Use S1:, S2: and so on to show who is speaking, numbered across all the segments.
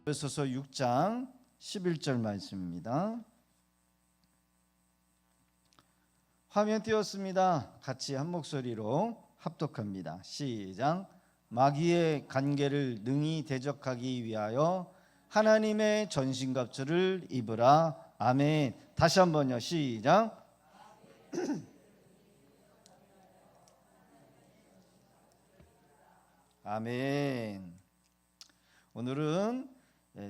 S1: 에베소서 6장 11절 말씀입니다. 화면 띄웠습니다. 같이 한 목소리로 합독합니다. 시작. 마귀의 간계를 능히 대적하기 위하여 하나님의 전신갑주를 입으라. 아멘. 다시 한번요. 시작. 아멘. 오늘은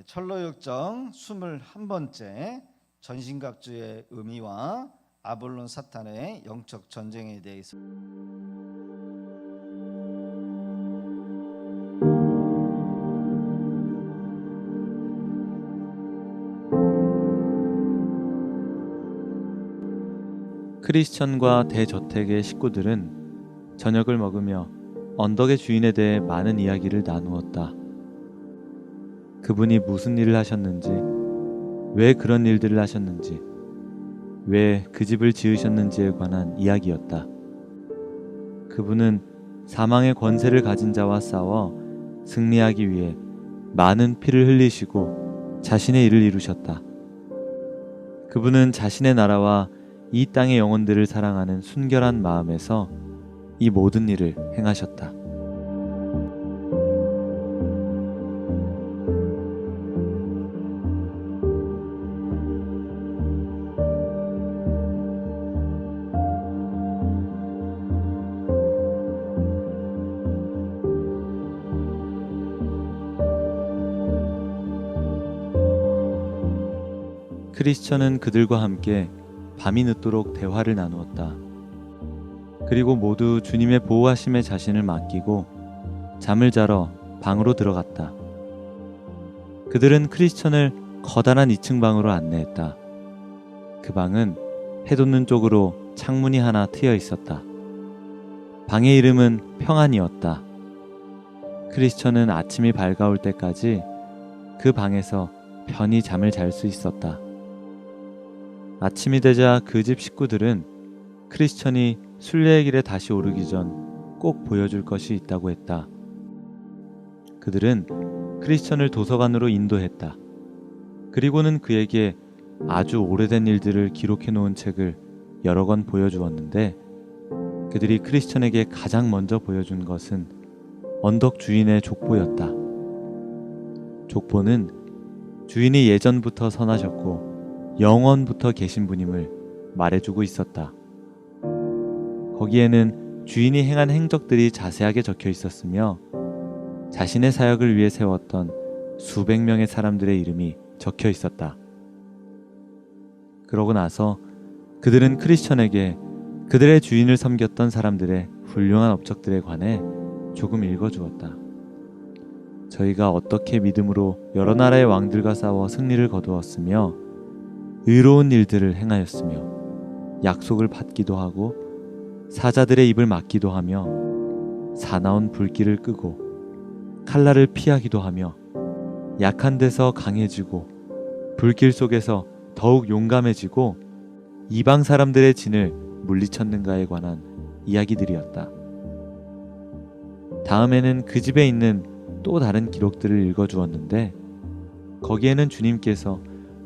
S1: 철로역정 21번째 전신갑주의 의미와 아볼론 사탄의 영적 전쟁에 대해서
S2: 크리스천과 대저택의 식구들은 저녁을 먹으며 언덕의 주인에 대해 많은 이야기를 나누었다. 그분이 무슨 일을 하셨는지, 왜 그런 일들을 하셨는지, 왜 그 집을 지으셨는지에 관한 이야기였다. 그분은 사망의 권세를 가진 자와 싸워 승리하기 위해 많은 피를 흘리시고 자신의 일을 이루셨다. 그분은 자신의 나라와 이 땅의 영혼들을 사랑하는 순결한 마음에서 이 모든 일을 행하셨다. 크리스천은 그들과 함께 밤이 늦도록 대화를 나누었다. 그리고 모두 주님의 보호하심에 자신을 맡기고 잠을 자러 방으로 들어갔다. 그들은 크리스천을 커다란 2층 방으로 안내했다. 그 방은 해돋는 쪽으로 창문이 하나 트여 있었다. 방의 이름은 평안이었다. 크리스천은 아침이 밝아올 때까지 그 방에서 편히 잠을 잘 수 있었다. 아침이 되자 그 집 식구들은 크리스천이 순례의 길에 다시 오르기 전 꼭 보여줄 것이 있다고 했다. 그들은 크리스천을 도서관으로 인도했다. 그리고는 그에게 아주 오래된 일들을 기록해 놓은 책을 여러 권 보여주었는데 그들이 크리스천에게 가장 먼저 보여준 것은 언덕 주인의 족보였다. 족보는 주인이 예전부터 선하셨고 영원부터 계신 분임을 말해주고 있었다. 거기에는 주인이 행한 행적들이 자세하게 적혀 있었으며 자신의 사역을 위해 세웠던 수백 명의 사람들의 이름이 적혀 있었다. 그러고 나서 그들은 크리스천에게 그들의 주인을 섬겼던 사람들의 훌륭한 업적들에 관해 조금 읽어주었다. 저희가 어떻게 믿음으로 여러 나라의 왕들과 싸워 승리를 거두었으며 의로운 일들을 행하였으며 약속을 받기도 하고 사자들의 입을 막기도 하며 사나운 불길을 끄고 칼날을 피하기도 하며 약한 데서 강해지고 불길 속에서 더욱 용감해지고 이방 사람들의 진을 물리쳤는가에 관한 이야기들이었다. 다음에는 그 집에 있는 또 다른 기록들을 읽어주었는데 거기에는 주님께서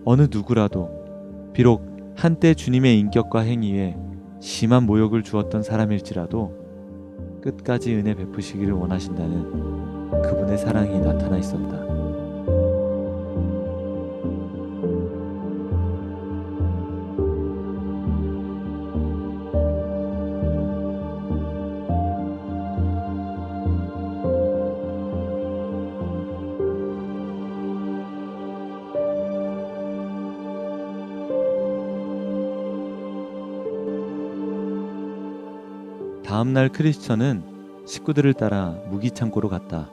S2: 어느 누구라도 비록 한때 주님의 인격과 행위에 심한 모욕을 주었던 사람일지라도 끝까지 은혜 베푸시기를 원하신다는 그분의 사랑이 나타나 있었다. 다음날 크리스천은 식구들을 따라 무기창고로 갔다.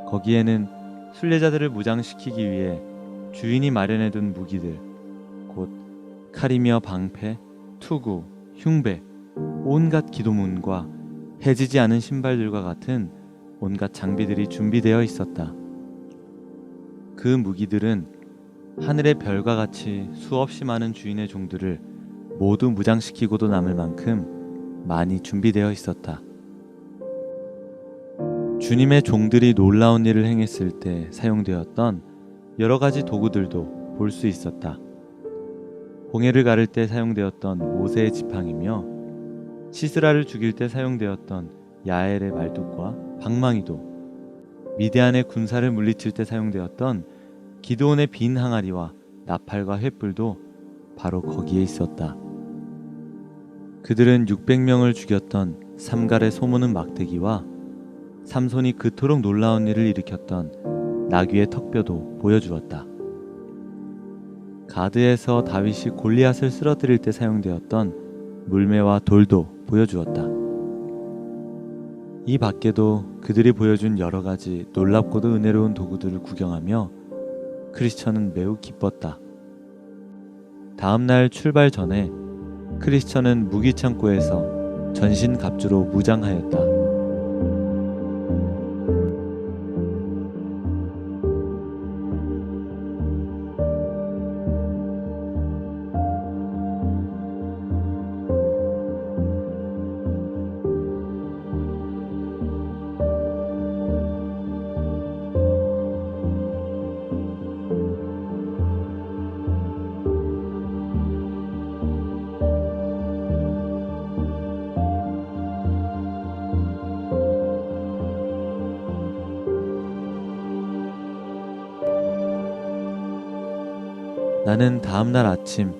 S2: 거기에는 순례자들을 무장시키기 위해 주인이 마련해둔 무기들, 곧 칼이며 방패, 투구, 흉배, 온갖 기도문과 해지지 않은 신발들과 같은 온갖 장비들이 준비되어 있었다. 그 무기들은 하늘의 별과 같이 수없이 많은 주인의 종들을 모두 무장시키고도 남을 만큼 많이 준비되어 있었다. 주님의 종들이 놀라운 일을 행했을 때 사용되었던 여러 가지 도구들도 볼 수 있었다. 홍해를 가를 때 사용되었던 모세의 지팡이며 시스라를 죽일 때 사용되었던 야엘의 말뚝과 방망이도, 미디안의 군사를 물리칠 때 사용되었던 기드온의 빈 항아리와 나팔과 횃불도 바로 거기에 있었다. 그들은 600명을 죽였던 삼갈의 소모는 막대기와 삼손이 그토록 놀라운 일을 일으켰던 나귀의 턱뼈도 보여주었다. 가드에서 다윗이 골리앗을 쓰러뜨릴 때 사용되었던 물매와 돌도 보여주었다. 이 밖에도 그들이 보여준 여러 가지 놀랍고도 은혜로운 도구들을 구경하며 크리스천은 매우 기뻤다. 다음 날 출발 전에 크리스천은 무기창고에서 전신갑주로 무장하였다. 나는 다음날 아침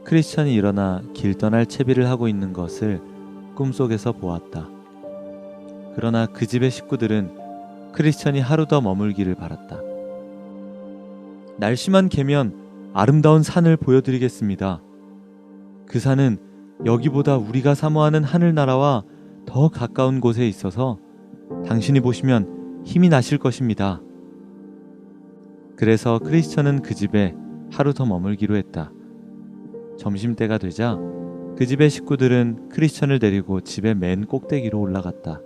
S2: 크리스천이 일어나 길 떠날 채비를 하고 있는 것을 꿈속에서 보았다. 그러나 그 집의 식구들은 크리스천이 하루 더 머물기를 바랐다. 날씨만 개면 아름다운 산을 보여드리겠습니다. 그 산은 여기보다 우리가 사모하는 하늘나라와 더 가까운 곳에 있어서 당신이 보시면 힘이 나실 것입니다. 그래서 크리스천은 그 집에 하루 더 머물기로 했다. 점심때가 되자 그 집의 식구들은 크리스천을 데리고 집의 맨 꼭대기로 올라갔다.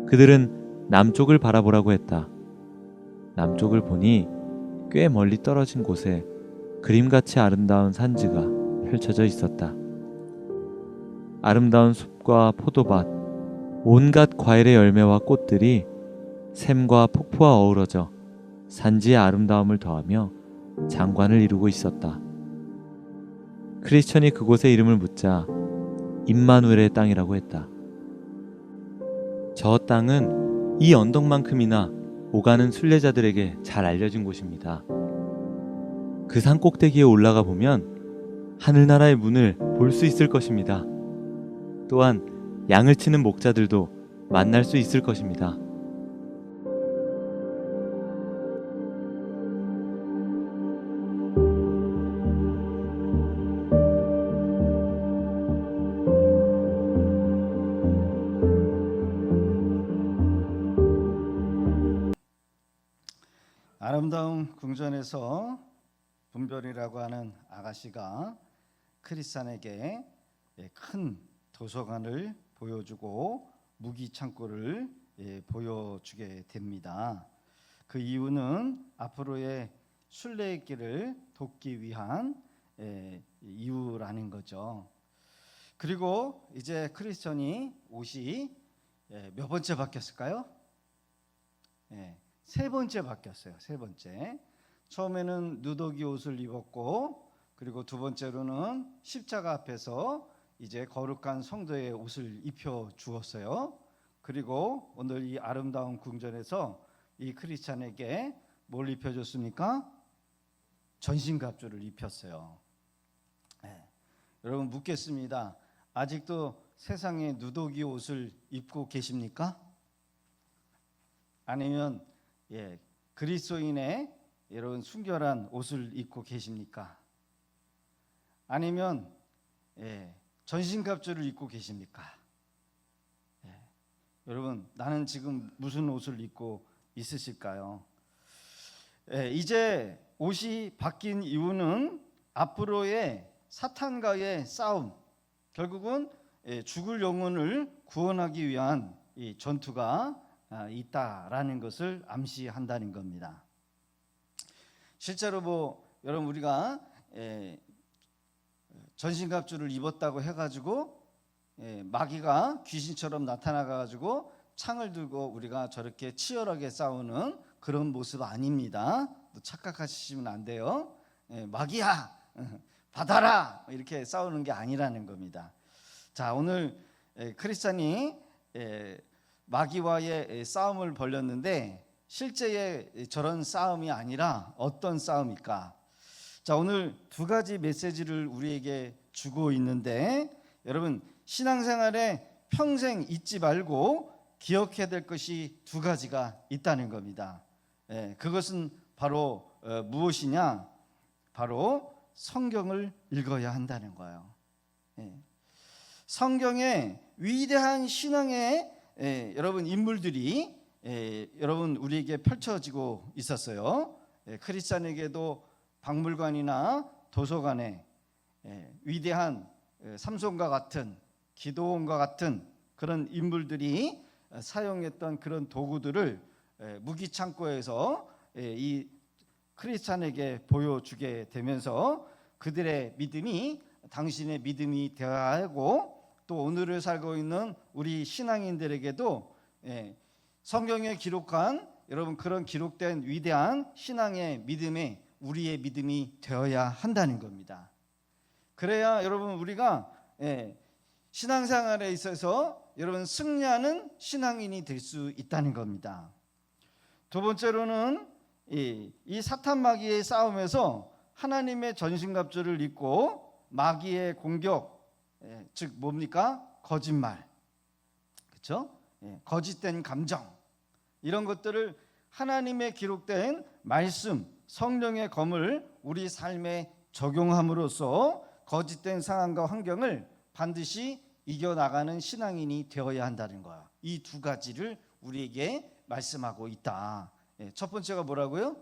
S2: 그들은 남쪽을 바라보라고 했다. 남쪽을 보니 꽤 멀리 떨어진 곳에 그림같이 아름다운 산지가 펼쳐져 있었다. 아름다운 숲과 포도밭, 온갖 과일의 열매와 꽃들이 샘과 폭포와 어우러져 산지의 아름다움을 더하며 장관을 이루고 있었다. 크리스천이 그곳의 이름을 묻자 임마누엘의 땅이라고 했다. 저 땅은 이 언덕만큼이나 오가는 순례자들에게 잘 알려진 곳입니다. 그 산 꼭대기에 올라가 보면 하늘나라의 문을 볼 수 있을 것입니다. 또한 양을 치는 목자들도 만날 수 있을 것입니다.
S1: 아름다운 궁전에서 분별이라고 하는 아가씨가 크리스찬에게 큰 도서관을 보여주고 무기 창고를 보여주게 됩니다. 그 이유는 앞으로의 순례의 길을 돕기 위한 이유라는 거죠. 그리고 이제 크리스천이 옷이 몇 번째 바뀌었을까요? 세 번째 바뀌었어요. 세 번째. 처음에는 누더기 옷을 입었고, 그리고 두 번째로는 십자가 앞에서 이제 거룩한 성도의 옷을 입혀 주었어요. 그리고 오늘 이 아름다운 궁전에서 이 크리스찬에게 뭘 입혀줬습니까? 전신갑주를 입혔어요. 여러분 묻겠습니다. 아직도 세상에 누더기 옷을 입고 계십니까? 아니면 그리스도인의 이런 순결한 옷을 입고 계십니까? 아니면 전신갑주를 입고 계십니까? 여러분, 나는 지금 무슨 옷을 입고 있으실까요? 이제 옷이 바뀐 이유는 앞으로의 사탄과의 싸움, 결국은 죽을 영혼을 구원하기 위한 이 전투가 있다라는 것을 암시한다는 겁니다. 실제로 여러분 우리가 전신갑주를 입었다고 해가지고 마귀가 귀신처럼 나타나가지고 창을 들고 우리가 저렇게 치열하게 싸우는 그런 모습 아닙니다. 또 착각하시면 안 돼요. 마귀야 받아라 이렇게 싸우는 게 아니라는 겁니다. 자, 오늘 크리스찬이 마귀와의 싸움을 벌였는데 실제의 저런 싸움이 아니라 어떤 싸움일까? 자, 오늘 두 가지 메시지를 우리에게 주고 있는데 여러분 신앙생활에 평생 잊지 말고 기억해야 될 것이 두 가지가 있다는 겁니다. 그것은 바로 무엇이냐? 바로 성경을 읽어야 한다는 거예요. 성경의 위대한 신앙의 여러분 인물들이 여러분 우리에게 펼쳐지고 있었어요. 크리스찬에게도 박물관이나 도서관에 위대한 삼손과 같은 기도원과 같은 그런 인물들이 사용했던 그런 도구들을 무기창고에서 이 크리스찬에게 보여주게 되면서 그들의 믿음이 당신의 믿음이 되어야 하고 또 오늘을 살고 있는 우리 신앙인들에게도 성경에 기록한 여러분 그런 기록된 위대한 신앙의 믿음에 우리의 믿음이 되어야 한다는 겁니다. 그래야 여러분 우리가 신앙생활에 있어서 여러분 승리하는 신앙인이 될 수 있다는 겁니다. 두 번째로는 이 사탄 마귀의 싸움에서 하나님의 전신갑주를 입고 마귀의 공격, 즉 뭡니까? 거짓말, 그렇죠? 거짓된 감정 이런 것들을 하나님의 기록된 말씀, 성령의 검을 우리 삶에 적용함으로써 거짓된 상황과 환경을 반드시 이겨나가는 신앙인이 되어야 한다는 거야. 이 두 가지를 우리에게 말씀하고 있다. 첫 번째가 뭐라고요?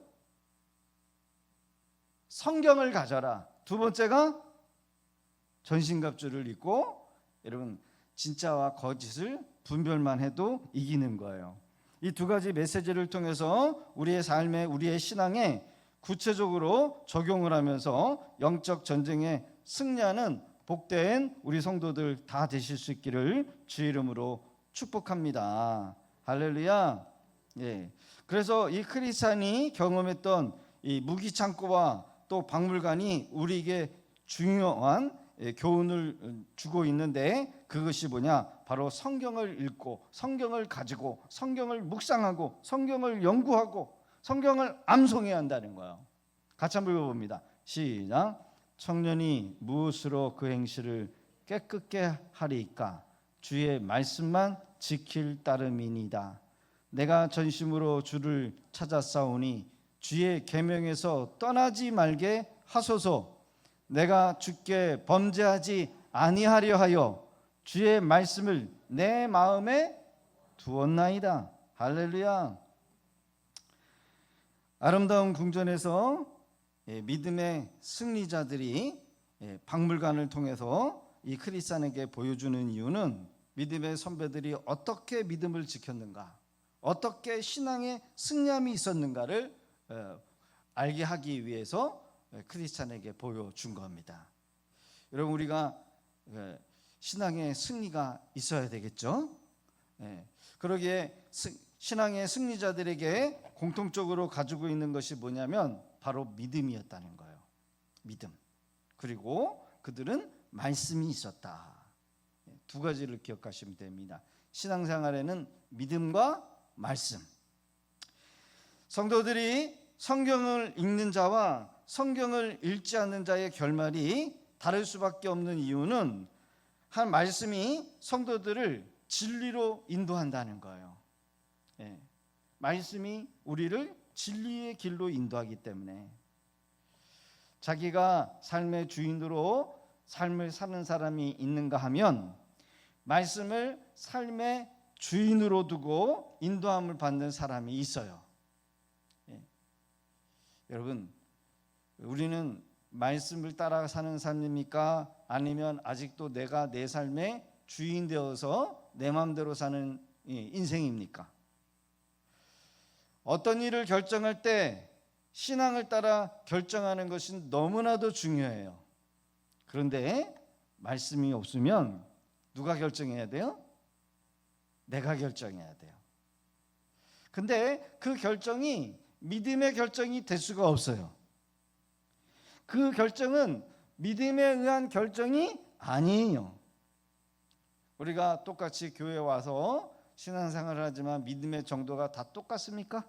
S1: 성경을 가져라. 두 번째가 전신갑주를 입고 여러분 진짜와 거짓을 분별만 해도 이기는 거예요. 이 두 가지 메시지를 통해서 우리의 삶에 우리의 신앙에 구체적으로 적용을 하면서 영적 전쟁에 승리하는 복된 우리 성도들 다 되실 수 있기를 주의 이름으로 축복합니다. 할렐루야. 그래서 이 크리스찬이 경험했던 이 무기창고와 또 박물관이 우리에게 중요한 교훈을 주고 있는데 그것이 뭐냐? 바로 성경을 읽고 성경을 가지고 성경을 묵상하고 성경을 연구하고 성경을 암송해야 한다는 거예요. 같이 한번 읽어봅니다. 시작. 청년이 무엇으로 그 행실을 깨끗게 하리이까? 주의 말씀만 지킬 따름이니이다. 내가 전심으로 주를 찾았사오니 주의 계명에서 떠나지 말게 하소서. 내가 주께 범죄하지 아니하려 하여 주의 말씀을 내 마음에 두었나이다. 할렐루야. 아름다운 궁전에서 믿음의 승리자들이 박물관을 통해서 이 크리스찬에게 보여주는 이유는 믿음의 선배들이 어떻게 믿음을 지켰는가, 어떻게 신앙의 승리함이 있었는가를 알게 하기 위해서 크리스찬에게 보여준 겁니다. 여러분 우리가 신앙의 승리가 있어야 되겠죠. 그러기에 신앙의 승리자들에게 공통적으로 가지고 있는 것이 뭐냐면 바로 믿음이었다는 거예요. 믿음. 그리고 그들은 말씀이 있었다. 두 가지를 기억하시면 됩니다. 신앙생활에는 믿음과 말씀. 성도들이 성경을 읽는 자와 성경을 읽지 않는 자의 결말이 다를 수밖에 없는 이유는 한 말씀이 성도들을 진리로 인도한다는 거예요. 말씀이 우리를 진리의 길로 인도하기 때문에 자기가 삶의 주인으로 삶을 사는 사람이 있는가 하면 말씀을 삶의 주인으로 두고 인도함을 받는 사람이 있어요. 여러분 우리는 말씀을 따라 사는 삶입니까? 아니면 아직도 내가 내 삶의 주인 되어서 내 마음대로 사는 인생입니까? 어떤 일을 결정할 때 신앙을 따라 결정하는 것은 너무나도 중요해요. 그런데 말씀이 없으면 누가 결정해야 돼요? 내가 결정해야 돼요. 근데 그 결정이 믿음의 결정이 될 수가 없어요. 그 결정은 믿음에 의한 결정이 아니에요. 우리가 똑같이 교회 와서 신앙생활을 하지만 믿음의 정도가 다 똑같습니까?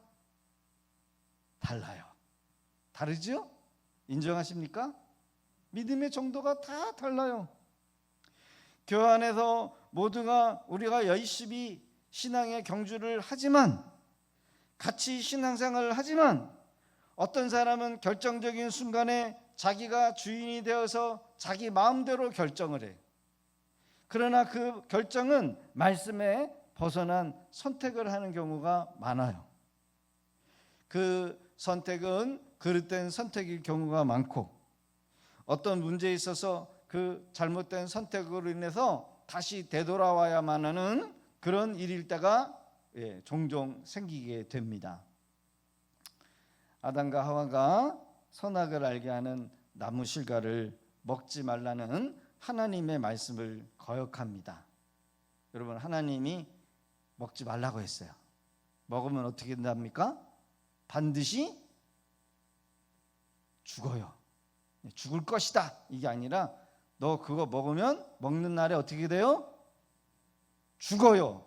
S1: 달라요. 다르죠? 인정하십니까? 믿음의 정도가 다 달라요. 교회 안에서 모두가 우리가 열심히 신앙의 경주를 하지만, 같이 신앙생활을 하지만, 어떤 사람은 결정적인 순간에 자기가 주인이 되어서 자기 마음대로 결정을 해요. 그러나 그 결정은 말씀에 벗어난 선택을 하는 경우가 많아요. 그 선택은 그릇된 선택일 경우가 많고, 어떤 문제에 있어서 그 잘못된 선택으로 인해서 다시 되돌아와야만 하는 그런 일일 때가 종종 생기게 됩니다. 아담과 하와가 선악을 알게 하는 나무 실과를 먹지 말라는 하나님의 말씀을 거역합니다. 여러분, 하나님이 먹지 말라고 했어요. 먹으면 어떻게 된답니까? 반드시 죽어요. 죽을 것이다, 이게 아니라 너 그거 먹으면 먹는 날에 어떻게 돼요? 죽어요.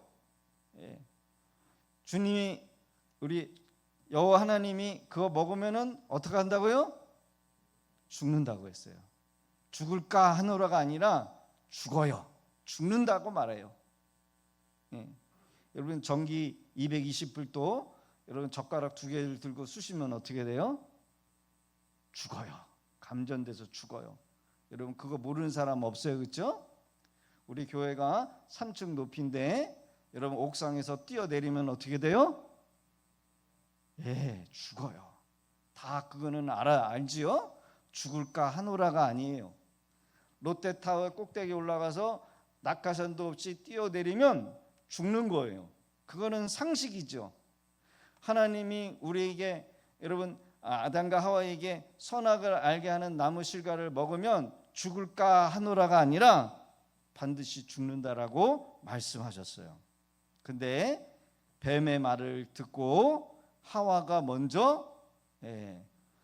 S1: 주님이, 우리 여호와 하나님이 그거 먹으면은 어떻게 한다고요? 죽는다고 했어요. 죽을까 하노라가 아니라 죽어요. 죽는다고 말해요. 여러분, 전기 220불도 여러분 젓가락 2개를 들고 쑤시면 어떻게 돼요? 죽어요. 감전돼서 죽어요. 여러분, 그거 모르는 사람 없어요, 그렇죠? 우리 교회가 3층 높이인데 여러분 옥상에서 뛰어내리면 어떻게 돼요? 죽어요. 다 그거는 알지요? 죽을까 하노라가 아니에요. 롯데타워 꼭대기 올라가서 낙하산도 없이 뛰어내리면 죽는 거예요. 그거는 상식이죠. 하나님이 우리에게, 여러분, 아담과 하와에게 선악을 알게 하는 나무 실과를 먹으면 죽을까 하노라가 아니라 반드시 죽는다라고 말씀하셨어요. 근데 뱀의 말을 듣고 하와가 먼저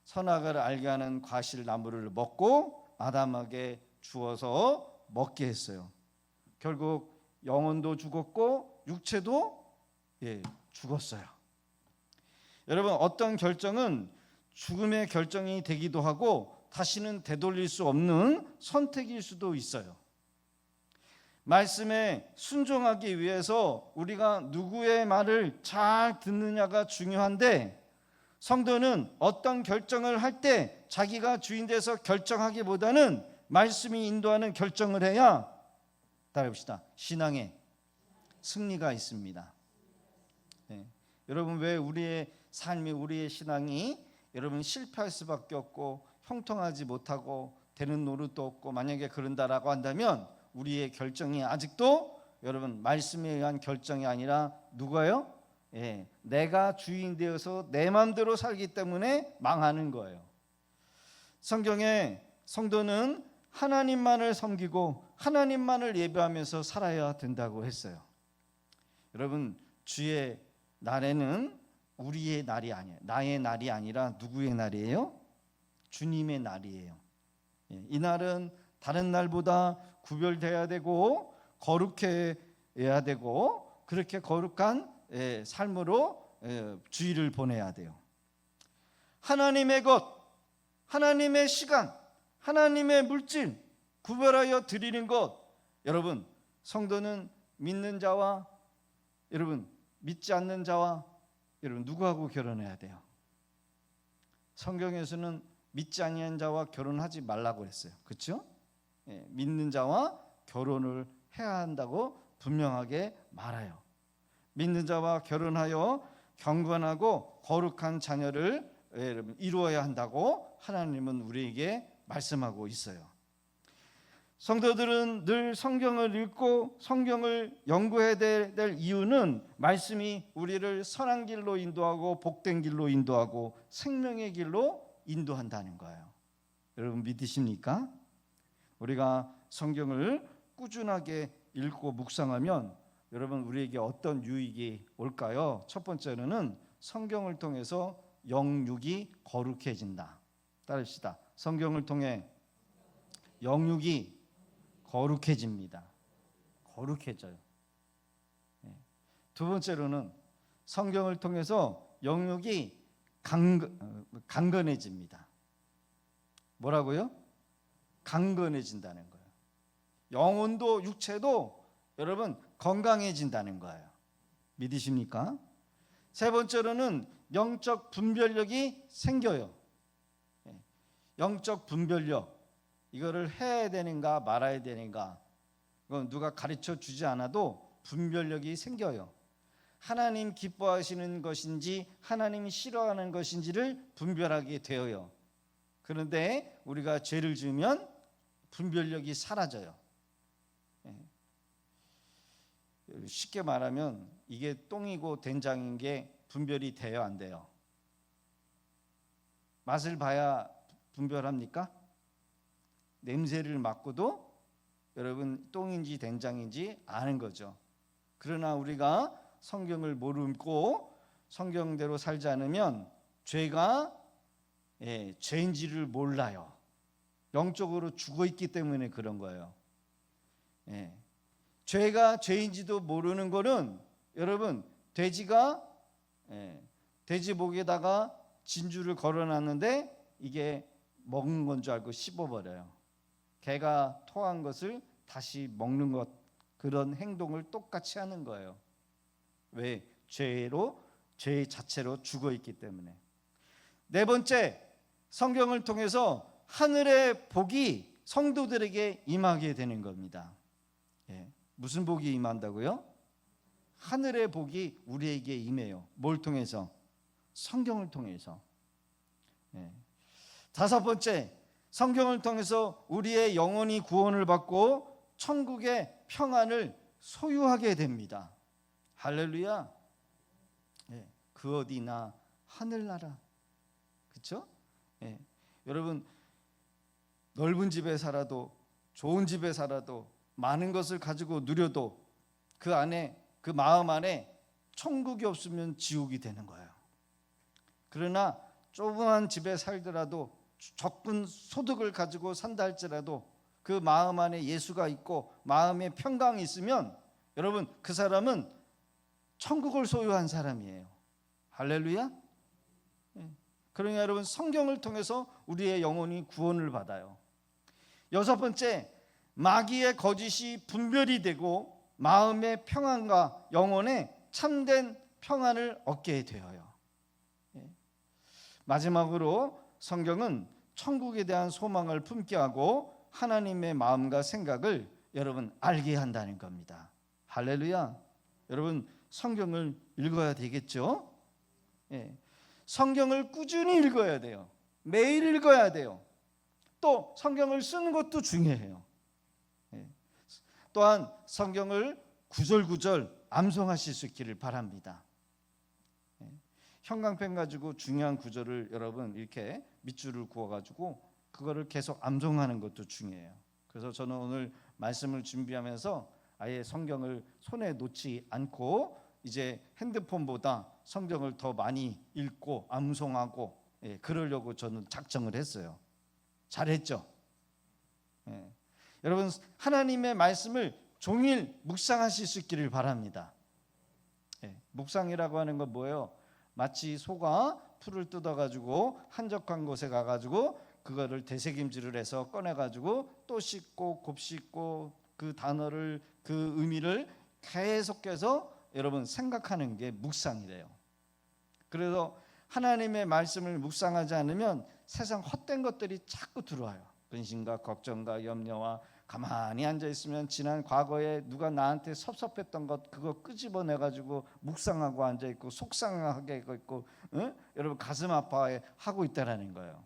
S1: 선악을 알게 하는 과실 나무를 먹고 아담에게 주어서 먹게 했어요. 결국 영혼도 죽었고 육체도 죽었어요. 여러분, 어떤 결정은 죽음의 결정이 되기도 하고 다시는 되돌릴 수 없는 선택일 수도 있어요. 말씀에 순종하기 위해서 우리가 누구의 말을 잘 듣느냐가 중요한데, 성도는 어떤 결정을 할 때 자기가 주인 돼서 결정하기보다는 말씀이 인도하는 결정을 해야, 따라해봅시다, 신앙에 승리가 있습니다. 여러분, 왜 우리의 삶이, 우리의 신앙이 여러분 실패할 수밖에 없고 형통하지 못하고 되는 노릇도 없고, 만약에 그런다라고 한다면 우리의 결정이 아직도 여러분 말씀에 의한 결정이 아니라 누가요? 내가 주인 되어서 내 마음대로 살기 때문에 망하는 거예요. 성경에 성도는 하나님만을 섬기고 하나님만을 예배하면서 살아야 된다고 했어요. 여러분, 주의 날에는 우리의 날이 아니에요. 나의 날이 아니라 누구의 날이에요? 주님의 날이에요. 이 날은 다른 날보다 구별돼야 되고 거룩해야 되고, 그렇게 거룩한 삶으로 주일을 보내야 돼요. 하나님의 것, 하나님의 시간, 하나님의 물질 구별하여 드리는 것. 여러분, 성도는 믿는 자와 여러분 믿지 않는 자와 여러분 누구하고 결혼해야 돼요? 성경에서는 믿지 아니한 자와 결혼하지 말라고 했어요. 그렇죠? 믿는 자와 결혼을 해야 한다고 분명하게 말해요. 믿는 자와 결혼하여 경건하고 거룩한 자녀를 이루어야 한다고 하나님은 우리에게 말씀하고 있어요. 성도들은 늘 성경을 읽고 성경을 연구해야 될 이유는 말씀이 우리를 선한 길로 인도하고 복된 길로 인도하고 생명의 길로 인도한다는 거예요. 여러분 믿으십니까? 우리가 성경을 꾸준하게 읽고 묵상하면 여러분 우리에게 어떤 유익이 올까요? 첫 번째로는 성경을 통해서 영육이 거룩해진다. 따르시다. 성경을 통해 영육이 거룩해집니다. 거룩해져요. 두 번째로는 성경을 통해서 영육이 강건해집니다. 뭐라고요? 강건해진다는 거예요. 영혼도 육체도 여러분 건강해진다는 거예요. 믿으십니까? 세 번째로는 영적 분별력이 생겨요. 영적 분별력, 이거를 해야 되는가 말아야 되는가, 이건 누가 가르쳐 주지 않아도 분별력이 생겨요. 하나님 기뻐하시는 것인지 하나님이 싫어하는 것인지를 분별하게 되어요. 그런데 우리가 죄를 지으면 분별력이 사라져요. 쉽게 말하면 이게 똥이고 된장인 게 분별이 돼요, 안 돼요? 맛을 봐야 분별합니까? 냄새를 맡고도 여러분 똥인지 된장인지 아는 거죠. 그러나 우리가 성경을 모르고 성경대로 살지 않으면 죄가 죄인지를 몰라요. 영적으로 죽어 있기 때문에 그런 거예요. 죄가 죄인지도 모르는 거는 여러분 돼지가 돼지 목에다가 진주를 걸어놨는데 이게 먹은 건 줄 알고 씹어버려요. 개가 토한 것을 다시 먹는 것, 그런 행동을 똑같이 하는 거예요. 왜? 죄 자체로 죽어 있기 때문에. 네 번째, 성경을 통해서 하늘의 복이 성도들에게 임하게 되는 겁니다. 무슨 복이 임한다고요? 하늘의 복이 우리에게 임해요. 뭘 통해서? 성경을 통해서. 다섯 번째, 성경을 통해서 우리의 영혼이 구원을 받고 천국의 평안을 소유하게 됩니다. 할렐루야. 그 어디나 하늘나라. 그렇죠? 여러분 넓은 집에 살아도 좋은 집에 살아도 많은 것을 가지고 누려도 그 안에, 그 마음 안에 천국이 없으면 지옥이 되는 거예요. 그러나 조그만 집에 살더라도 적은 소득을 가지고 산다 할지라도 그 마음 안에 예수가 있고 마음에 평강이 있으면 여러분 그 사람은 천국을 소유한 사람이에요. 할렐루야. 그러니까 여러분 성경을 통해서 우리의 영혼이 구원을 받아요. 여섯 번째, 마귀의 거짓이 분별이 되고 마음의 평안과 영혼의 참된 평안을 얻게 되어요. 마지막으로 성경은 천국에 대한 소망을 품게 하고 하나님의 마음과 생각을 여러분 알게 한다는 겁니다. 할렐루야. 여러분 성경을 읽어야 되겠죠? 성경을 꾸준히 읽어야 돼요. 매일 읽어야 돼요. 또 성경을 쓰는 것도 중요해요. 또한 성경을 구절구절 암송하실 수 있기를 바랍니다. 형광펜 가지고 중요한 구절을 여러분 이렇게 밑줄을 그어가지고 그거를 계속 암송하는 것도 중요해요. 그래서 저는 오늘 말씀을 준비하면서 아예 성경을 손에 놓지 않고 이제 핸드폰보다 성경을 더 많이 읽고 암송하고 그러려고 저는 작정을 했어요. 잘했죠? 여러분 하나님의 말씀을 종일 묵상하실 수 있기를 바랍니다. 묵상이라고 하는 건 뭐예요? 마치 소가 풀을 뜯어가지고 한적한 곳에 가가지고 그거를 되새김질을 해서 꺼내가지고 또 씻고 곱씹고 그 단어를, 그 의미를 계속해서 여러분 생각하는 게 묵상이래요. 그래서 하나님의 말씀을 묵상하지 않으면 세상 헛된 것들이 자꾸 들어와요. 근심과 걱정과 염려와 가만히 앉아있으면 지난 과거에 누가 나한테 섭섭했던 것 그거 끄집어내가지고 묵상하고 앉아있고 속상하게 있고 여러분 가슴 아파하고 있다라는 거예요.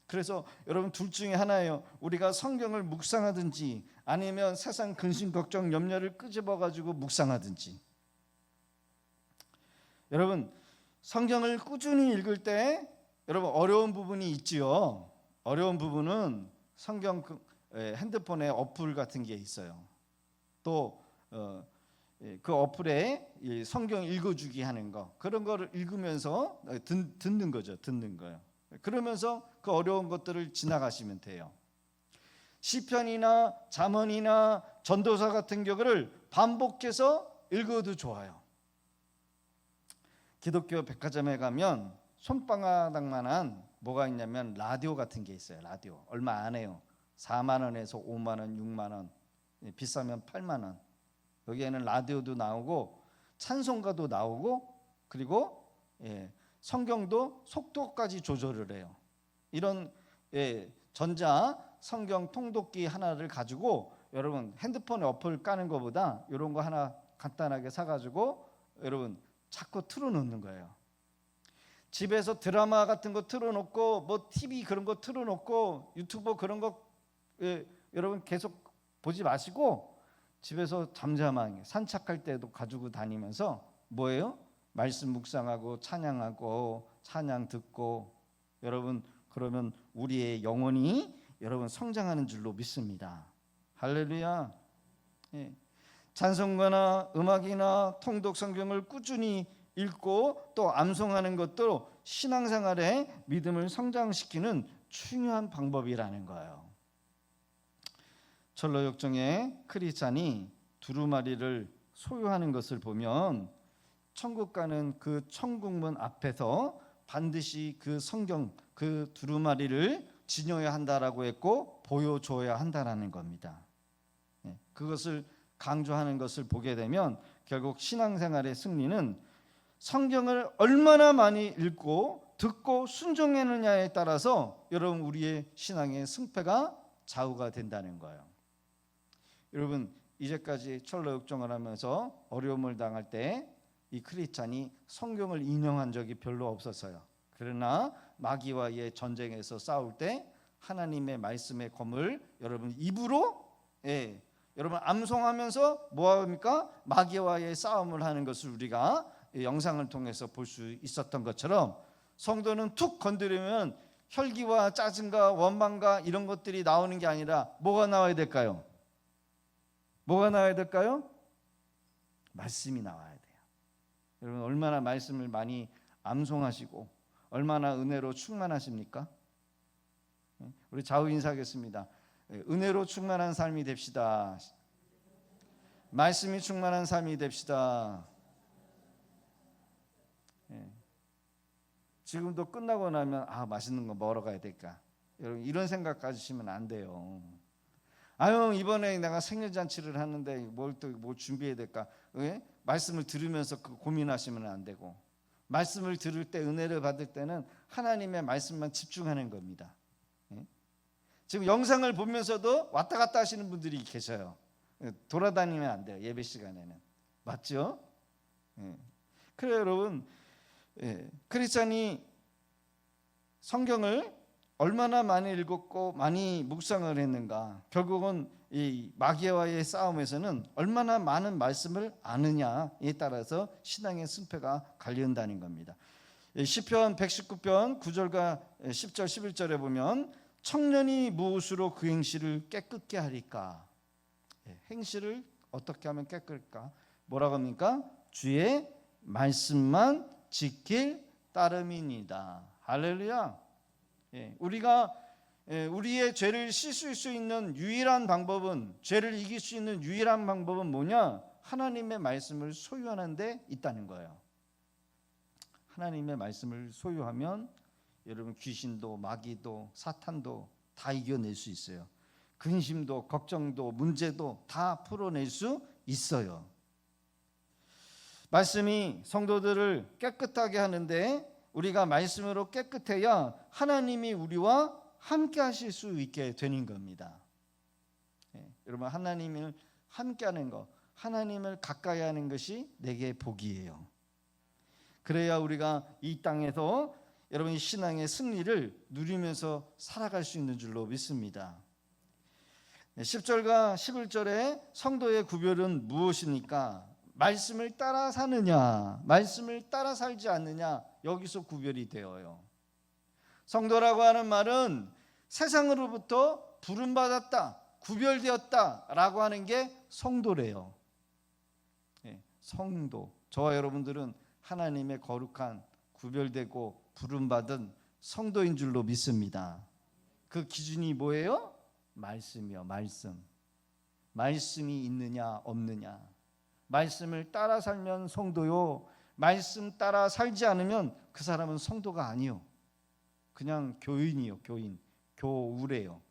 S1: 그래서 여러분 둘 중에 하나예요. 우리가 성경을 묵상하든지 아니면 세상 근심 걱정 염려를 끄집어가지고 묵상하든지. 여러분 성경을 꾸준히 읽을 때 여러분 어려운 부분이 있지요. 어려운 부분은 성경 핸드폰에 어플 같은 게 있어요. 또 그 어플에 이 성경 읽어주기 하는 거, 그런 거를 읽으면서 듣는 거죠. 듣는 거예요. 그러면서 그 어려운 것들을 지나가시면 돼요. 시편이나 잠언이나 전도서 같은 경우를 반복해서 읽어도 좋아요. 기독교 백화점에 가면 손바닥만한 뭐가 있냐면 라디오 같은 게 있어요. 라디오 얼마 안 해요. 4만 원에서 5만 원, 6만 원, 비싸면 8만 원. 여기에는 라디오도 나오고 찬송가도 나오고, 그리고 성경도 속도까지 조절을 해요. 이런 전자 성경 통독기 하나를 가지고 여러분 핸드폰에 어플 까는 것보다 이런 거 하나 간단하게 사가지고 여러분 자꾸 틀어놓는 거예요. 집에서 드라마 같은 거 틀어놓고 뭐 TV 그런 거 틀어놓고 유튜브 그런 거 여러분 계속 보지 마시고 집에서 잠잠하게 산책할 때도 가지고 다니면서 뭐예요? 말씀 묵상하고 찬양하고 찬양 듣고, 여러분 그러면 우리의 영혼이 여러분 성장하는 줄로 믿습니다. 할렐루야. 찬송가나 음악이나 통독 성경을 꾸준히 읽고 또 암송하는 것도 신앙생활의 믿음을 성장시키는 중요한 방법이라는 거예요. 철로역정의 크리스찬이 두루마리를 소유하는 것을 보면 천국 가는 그 천국문 앞에서 반드시 그 성경 그 두루마리를 지녀야 한다라고 했고 보여줘야 한다라는 겁니다. 그것을 강조하는 것을 보게 되면 결국 신앙생활의 승리는 성경을 얼마나 많이 읽고 듣고 순종했느냐에 따라서 여러분 우리의 신앙의 승패가 좌우가 된다는 거예요. 여러분 이제까지 철로역정을 하면서 어려움을 당할 때 이 크리스찬이 성경을 인용한 적이 별로 없었어요. 그러나 마귀와의 전쟁에서 싸울 때 하나님의 말씀의 검을 여러분 입으로 여러분 암송하면서 뭐합니까? 마귀와의 싸움을 하는 것을 우리가 영상을 통해서 볼 수 있었던 것처럼 성도는 툭 건드리면 혈기와 짜증과 원망과 이런 것들이 나오는 게 아니라 뭐가 나와야 될까요? 뭐가 나와야 될까요? 말씀이 나와야 돼요. 여러분 얼마나 말씀을 많이 암송하시고 얼마나 은혜로 충만하십니까? 우리 좌우 인사하겠습니다. 은혜로 충만한 삶이 됩시다. 말씀이 충만한 삶이 됩시다. 지금도 끝나고 나면 맛있는 거 먹으러 가야 될까? 여러분 이런 생각 가지시면 안 돼요. 이번에 내가 생일잔치를 하는데 뭘 준비해야 될까? 말씀을 들으면서 고민하시면 안 되고, 말씀을 들을 때 은혜를 받을 때는 하나님의 말씀만 집중하는 겁니다. 지금 영상을 보면서도 왔다 갔다 하시는 분들이 계셔요. 돌아다니면 안 돼요. 예배 시간에는. 맞죠? 그래요 여러분, 크리스찬이 성경을 얼마나 많이 읽었고 많이 묵상을 했는가, 결국은 이 마귀와의 싸움에서는 얼마나 많은 말씀을 아느냐에 따라서 신앙의 승패가 갈린다는 겁니다. 시편 119편 9절과 10절 11절에 보면 청년이 무엇으로 그 행실을 깨끗게 하리까? 행실을 어떻게 하면 깨끗할까? 뭐라고 합니까? 주의 말씀만 지킬 따름이니이다. 할렐루야. 우리가 우리의 죄를 씻을 수 있는 유일한 방법은, 죄를 이길 수 있는 유일한 방법은 뭐냐? 하나님의 말씀을 소유하는 데 있다는 거예요. 하나님의 말씀을 소유하면 여러분 귀신도 마귀도 사탄도 다 이겨낼 수 있어요. 근심도 걱정도 문제도 다 풀어낼 수 있어요. 말씀이 성도들을 깨끗하게 하는데 우리가 말씀으로 깨끗해야 하나님이 우리와 함께 하실 수 있게 되는 겁니다. 여러분 하나님을 함께 하는 것, 하나님을 가까이 하는 것이 내게 복이에요. 그래야 우리가 이 땅에서 여러분이 신앙의 승리를 누리면서 살아갈 수 있는 줄로 믿습니다. 10절과 11절에 성도의 구별은 무엇입니까? 말씀을 따라 사느냐, 말씀을 따라 살지 않느냐, 여기서 구별이 되어요. 성도라고 하는 말은 세상으로부터 부름받았다, 구별되었다라고 하는 게 성도래요. 성도, 저와 여러분들은 하나님의 거룩한 구별되고 부름받은 성도인 줄로 믿습니다. 그 기준이 뭐예요? 말씀이요. 말씀이 있느냐 없느냐. 말씀을 따라 살면 성도요, 말씀 따라 살지 않으면 그 사람은 성도가 아니요, 그냥 교인이요. 교우래요.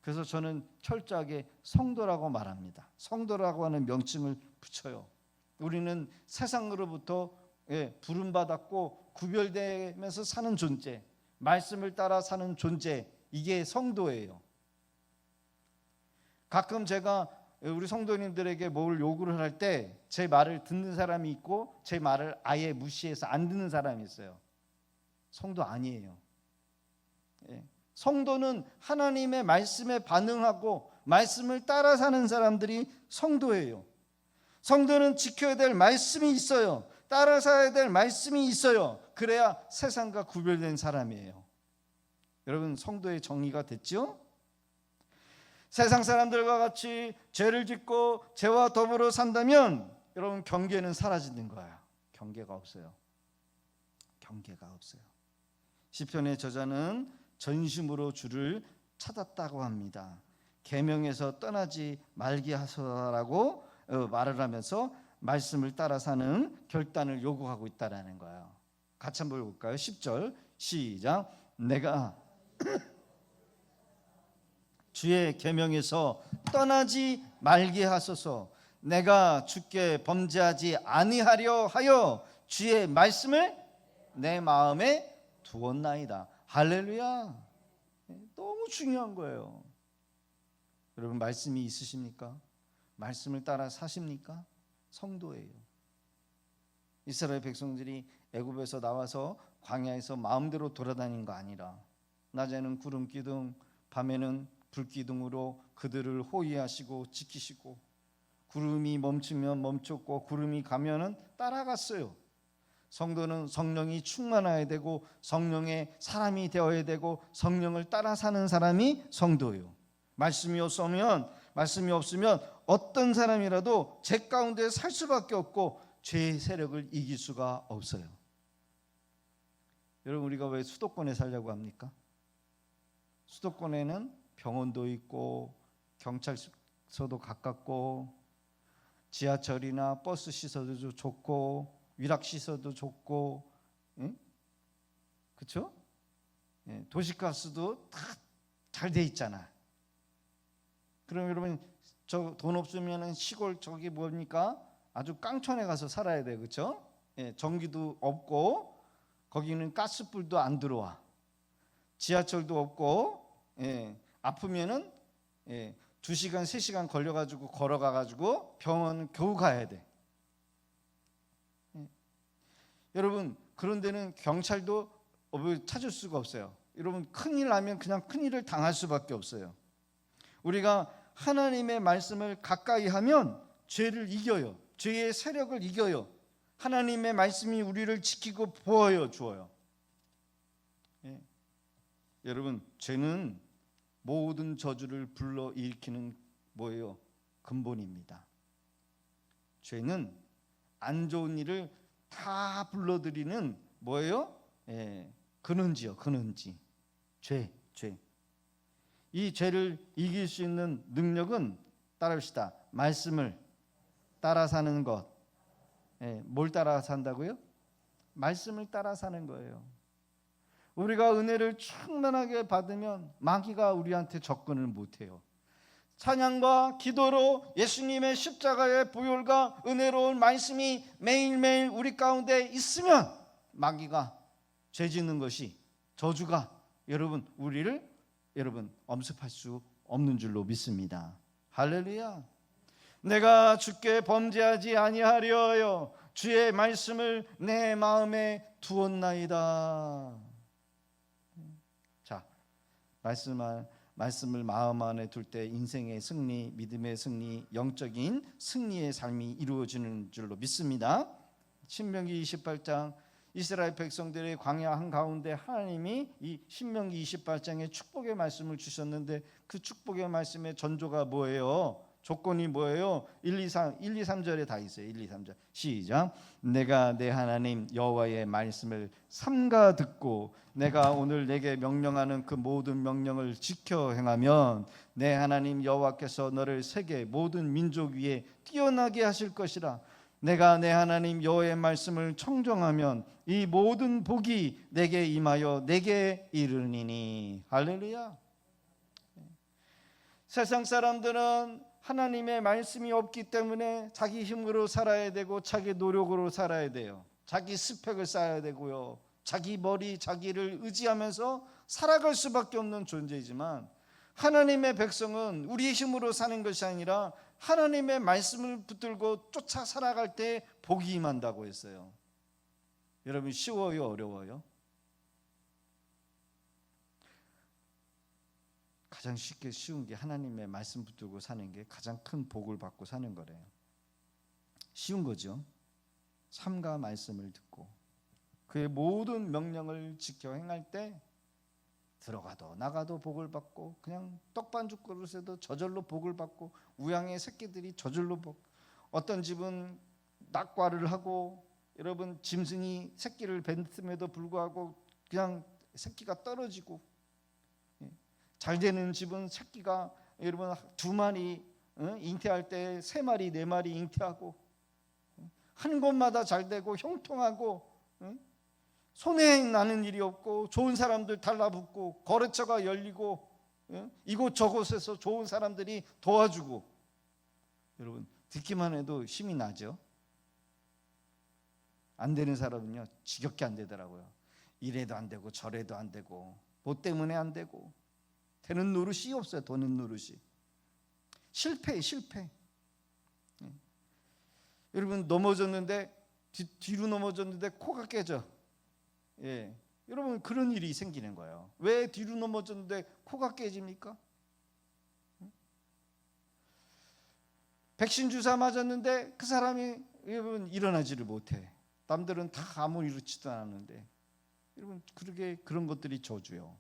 S1: 그래서 저는 철저하게 성도라고 말합니다. 성도라고 하는 명칭을 붙여요. 우리는 세상으로부터 부름받았고 구별되면서 사는 존재, 말씀을 따라 사는 존재, 이게 성도예요. 가끔 제가 우리 성도님들에게 뭘 요구를 할 때 제 말을 듣는 사람이 있고 제 말을 아예 무시해서 안 듣는 사람이 있어요. 성도 아니에요. 성도는 하나님의 말씀에 반응하고 말씀을 따라 사는 사람들이 성도예요. 성도는 지켜야 될 말씀이 있어요. 따라 살아야 될 말씀이 있어요. 그래야 세상과 구별된 사람이에요. 여러분, 성도의 정의가 됐죠? 세상 사람들과 같이 죄를 짓고 죄와 더불어 산다면 여러분, 경계는 사라지는 거예요. 경계가 없어요. 시편의 저자는 전심으로 주를 찾았다고 합니다. 계명에서 떠나지 말게 하소서라고 말을 하면서 말씀을 따라 사는 결단을 요구하고 있다라는 거예요. 같이 한번 볼까요? 10절 시작. 내가 주의 계명에서 떠나지 말게 하소서. 내가 주께 범죄하지 아니하려 하여 주의 말씀을 내 마음에 두었나이다. 할렐루야. 너무 중요한 거예요. 여러분, 말씀이 있으십니까? 말씀을 따라 사십니까? 성도예요. 이스라엘 백성들이 애굽에서 나와서 광야에서 마음대로 돌아다닌 거 아니라 낮에는 구름 기둥, 밤에는 불 기둥으로 그들을 호위하시고 지키시고, 구름이 멈추면 멈췄고 구름이 가면은 따라갔어요. 성도는 성령이 충만해야 되고 성령의 사람이 되어야 되고 성령을 따라 사는 사람이 성도예요. 말씀이 없으면 어떤 사람이라도 죄 가운데 살 수밖에 없고 죄의 세력을 이길 수가 없어요. 여러분, 우리가 왜 수도권에 살려고 합니까? 수도권에는 병원도 있고 경찰서도 가깝고 지하철이나 버스 시설도 좋고 위락시설도 좋고, 그렇죠? 도시가스도 다 잘 돼 있잖아. 그럼 여러분, 저 돈 없으면 시골 저기 뭡니까? 아주 깡촌에 가서 살아야 돼, 그렇죠? 전기도 없고 거기는 가스불도 안 들어와. 지하철도 없고, 아프면은 2시간 3시간 걸려가지고 걸어가가지고 병원 겨우 가야 돼. 여러분, 그런 데는 경찰도 찾을 수가 없어요. 여러분, 큰일 나면 그냥 큰일을 당할 수밖에 없어요. 우리가 하나님의 말씀을 가까이 하면 죄를 이겨요. 죄의 세력을 이겨요. 하나님의 말씀이 우리를 지키고 보호해 주어요. 여러분, 죄는 모든 저주를 불러일으키는 뭐예요? 근본입니다. 죄는 안 좋은 일을 다 불러들이는 뭐예요? 근원지요. 죄. 이 죄를 이길 수 있는 능력은 따라합시다. 말씀을 따라 사는 것. 뭘 따라 산다고요? 말씀을 따라 사는 거예요. 우리가 은혜를 충만하게 받으면 마귀가 우리한테 접근을 못해요. 찬양과 기도로 예수님의 십자가의 보혈과 은혜로운 말씀이 매일매일 우리 가운데 있으면 마귀가 죄 짓는 것이, 저주가 우리를 엄습할 수 없는 줄로 믿습니다. 할렐루야. 내가 주께 범죄하지 아니하려 하여 주의 말씀을 내 마음에 두었나이다. 자, 말씀을 마음 안에 둘 때 인생의 승리, 믿음의 승리, 영적인 승리의 삶이 이루어지는 줄로 믿습니다. 신명기 28장, 이스라엘 백성들의 광야 한가운데 하나님이 이 신명기 28장에 축복의 말씀을 주셨는데 그 축복의 말씀의 전조가 뭐예요? 조건이 뭐예요? 1, 2, 3절에 다 있어요. 1, 2, 3절. 시작. 내가 내 하나님 여호와의 말씀을 삼가 듣고 내가 오늘 내게 명령하는 그 모든 명령을 지켜 행하면 내 하나님 여호와께서 너를 세계 모든 민족 위에 뛰어나게 하실 것이라. 내가 내 하나님 여호와의 말씀을 청정하면 이 모든 복이 내게 임하여 내게 이르니니. 할렐루야. 세상 사람들은 하나님의 말씀이 없기 때문에 자기 힘으로 살아야 되고 자기 노력으로 살아야 돼요. 자기 스펙을 쌓아야 되고요. 자기 머리, 자기를 의지하면서 살아갈 수밖에 없는 존재이지만 하나님의 백성은 우리의 힘으로 사는 것이 아니라 하나님의 말씀을 붙들고 쫓아 살아갈 때 복이 임한다고 했어요. 여러분, 쉬워요, 어려워요? 가장 쉽게 쉬운 게 하나님의 말씀 붙들고 사는 게 가장 큰 복을 받고 사는 거래요. 쉬운 거죠. 삼가 말씀을 듣고 그의 모든 명령을 지켜 행할 때 들어가도 나가도 복을 받고 그냥 떡반죽 그릇에도 저절로 복을 받고 우양의 새끼들이 저절로 복. 어떤 집은 낙과를 하고 여러분 짐승이 새끼를 뱉음에도 불구하고 그냥 새끼가 떨어지고, 잘 되는 집은 새끼가 여러분 2마리 잉태할 때 3마리 4마리 잉태하고 한 곳마다 잘 되고 형통하고 손해 나는 일이 없고 좋은 사람들 달라붙고 거래처가 열리고 이곳저곳에서 좋은 사람들이 도와주고. 여러분 듣기만 해도 힘이 나죠. 안 되는 사람은요 지겹게 안 되더라고요. 이래도 안 되고 저래도 안 되고 뭐 때문에 안 되고 되는 노릇이 없어요. 도는 노릇이 실패. 여러분 넘어졌는데 뒤로 넘어졌는데 코가 깨져. 여러분 그런 일이 생기는 거예요. 왜 뒤로 넘어졌는데 코가 깨집니까? 백신 주사 맞았는데 그 사람이 여러분 일어나지를 못해. 남들은 다 아무 이렇지도 않았는데. 여러분 그런 것들이 저주요.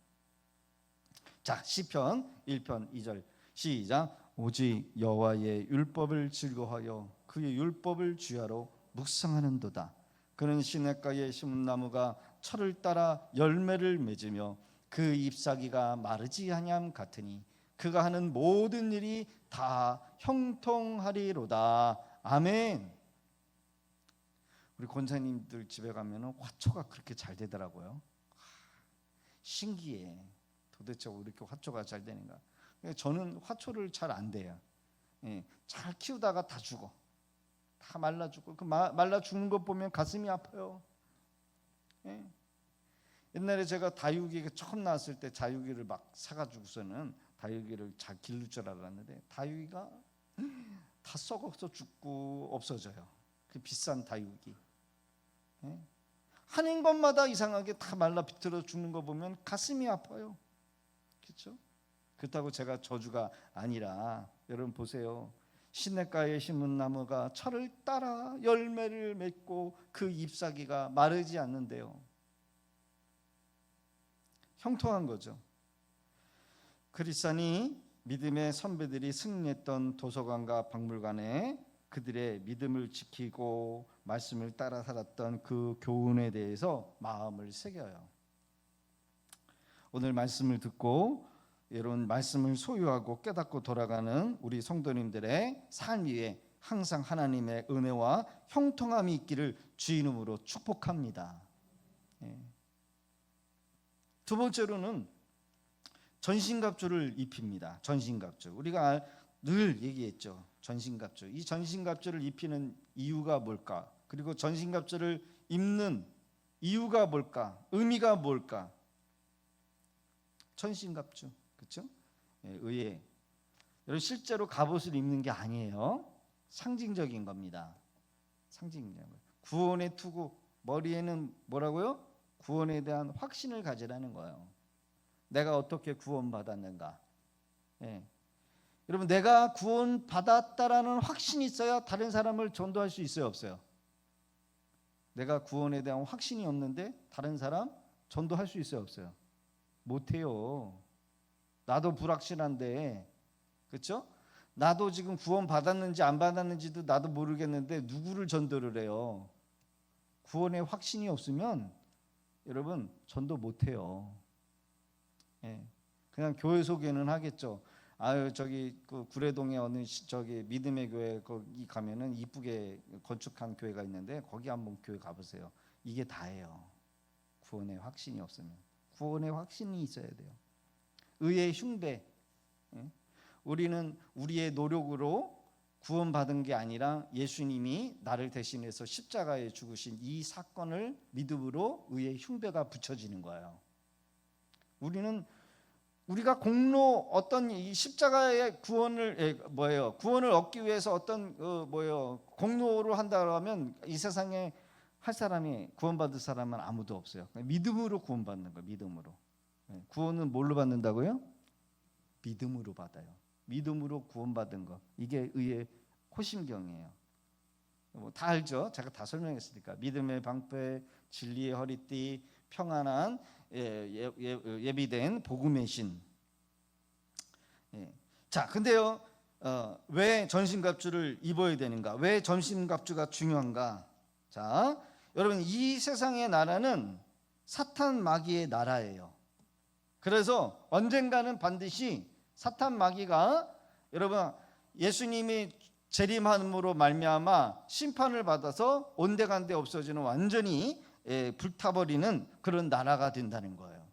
S1: 자, 시편 1편 2절 시작. 오직 여호와의 율법을 즐거워하여 그의 율법을 주야로 묵상하는도다. 그는 시냇가에 심은 나무가 철을 따라 열매를 맺으며 그 잎사귀가 마르지 아니함 같으니 그가 하는 모든 일이 다 형통하리로다. 아멘. 우리 권사님들 집에 가면은 화초가 그렇게 잘 되더라고요. 신기해. 도대체 왜 이렇게 화초가 잘 되는가? 저는 화초를 잘 안 돼요. 잘 키우다가 다 죽어. 다 말라 죽고 그 말라 죽는 것 보면 가슴이 아파요. 옛날에 제가 다육이가 처음 나왔을 때 다육이를 막 사가지고서는 다육이를 잘 기를 줄 알았는데 다육이가 다 썩어서 죽고 없어져요. 그 비싼 다육이. 하는 것마다 이상하게 다 말라 비틀어 죽는 거 보면 가슴이 아파요. 그렇죠? 그렇다고 제가 저주가 아니라 여러분 보세요. 시냇가에 심은 나무가 철을 따라 열매를 맺고 그 잎사귀가 마르지 않는데요. 형통한 거죠. 크리스찬이 믿음의 선배들이 승리했던 도서관과 박물관에 그들의 믿음을 지키고 말씀을 따라 살았던 그 교훈에 대해서 마음을 새겨요. 오늘 말씀을 듣고 여러분 말씀을 소유하고 깨닫고 돌아가는 우리 성도님들의 삶 위에 항상 하나님의 은혜와 형통함이 있기를 주 이름으로 축복합니다. 두 번째로는 전신갑주를 입힙니다. 전신갑주. 우리가 늘 얘기했죠. 전신갑주. 이 전신갑주를 입히는 이유가 뭘까? 그리고 전신갑주를 입는 이유가 뭘까? 의미가 뭘까? 전신갑주. 그렇죠? 의에. 여러분 실제로 갑옷을 입는 게 아니에요. 상징적인 겁니다. 상징적. 구원의 투구. 머리에는 뭐라고요? 구원에 대한 확신을 가지라는 거예요. 내가 어떻게 구원받았는가? 여러분 내가 구원받았다라는 확신이 있어야 다른 사람을 전도할 수 있어요, 없어요? 내가 구원에 대한 확신이 없는데 다른 사람 전도할 수 있어요, 없어요? 못해요. 나도 불확실한데, 그렇죠? 나도 지금 구원 받았는지 안 받았는지도 나도 모르겠는데 누구를 전도를 해요? 구원의 확신이 없으면 여러분 전도 못 해요. 예. 그냥 교회 소개는 하겠죠. 아유 저기 그 구례동에 어느 저기 믿음의 교회 거기 가면은 이쁘게 건축한 교회가 있는데 거기 한번 교회 가보세요. 이게 다예요. 구원의 확신이 없으면. 구원의 확신이 있어야 돼요. 의의 흉배. 예? 우리는 우리의 노력으로 구원받은 게 아니라 예수님이 나를 대신해서 십자가에 죽으신 이 사건을 믿음으로 의의 흉배가 붙여지는 거예요. 우리가 공로 어떤 이 십자가의 구원을 얻기 위해서 어떤 공로를 한다면 이 세상에 할 사람이 구원받을 사람은 아무도 없어요. 믿음으로 구원받는 거예요. 믿음으로. 구원은 뭘로 받는다고요? 믿음으로 받아요. 믿음으로 구원받은 거. 이게 의의 호심경이에요. 다 알죠? 제가 다 설명했으니까. 믿음의 방패, 진리의 허리띠, 평안한 예비된 복음의 신. 자, 근데요, 왜 전신갑주를 입어야 되는가? 왜 전신갑주가 중요한가? 자, 여러분 이 세상의 나라는 사탄 마귀의 나라예요. 그래서 언젠가는 반드시 사탄 마귀가 여러분 예수님이 재림함으로 말미암아 심판을 받아서 온데간데 없어지는 완전히 불타버리는 그런 나라가 된다는 거예요.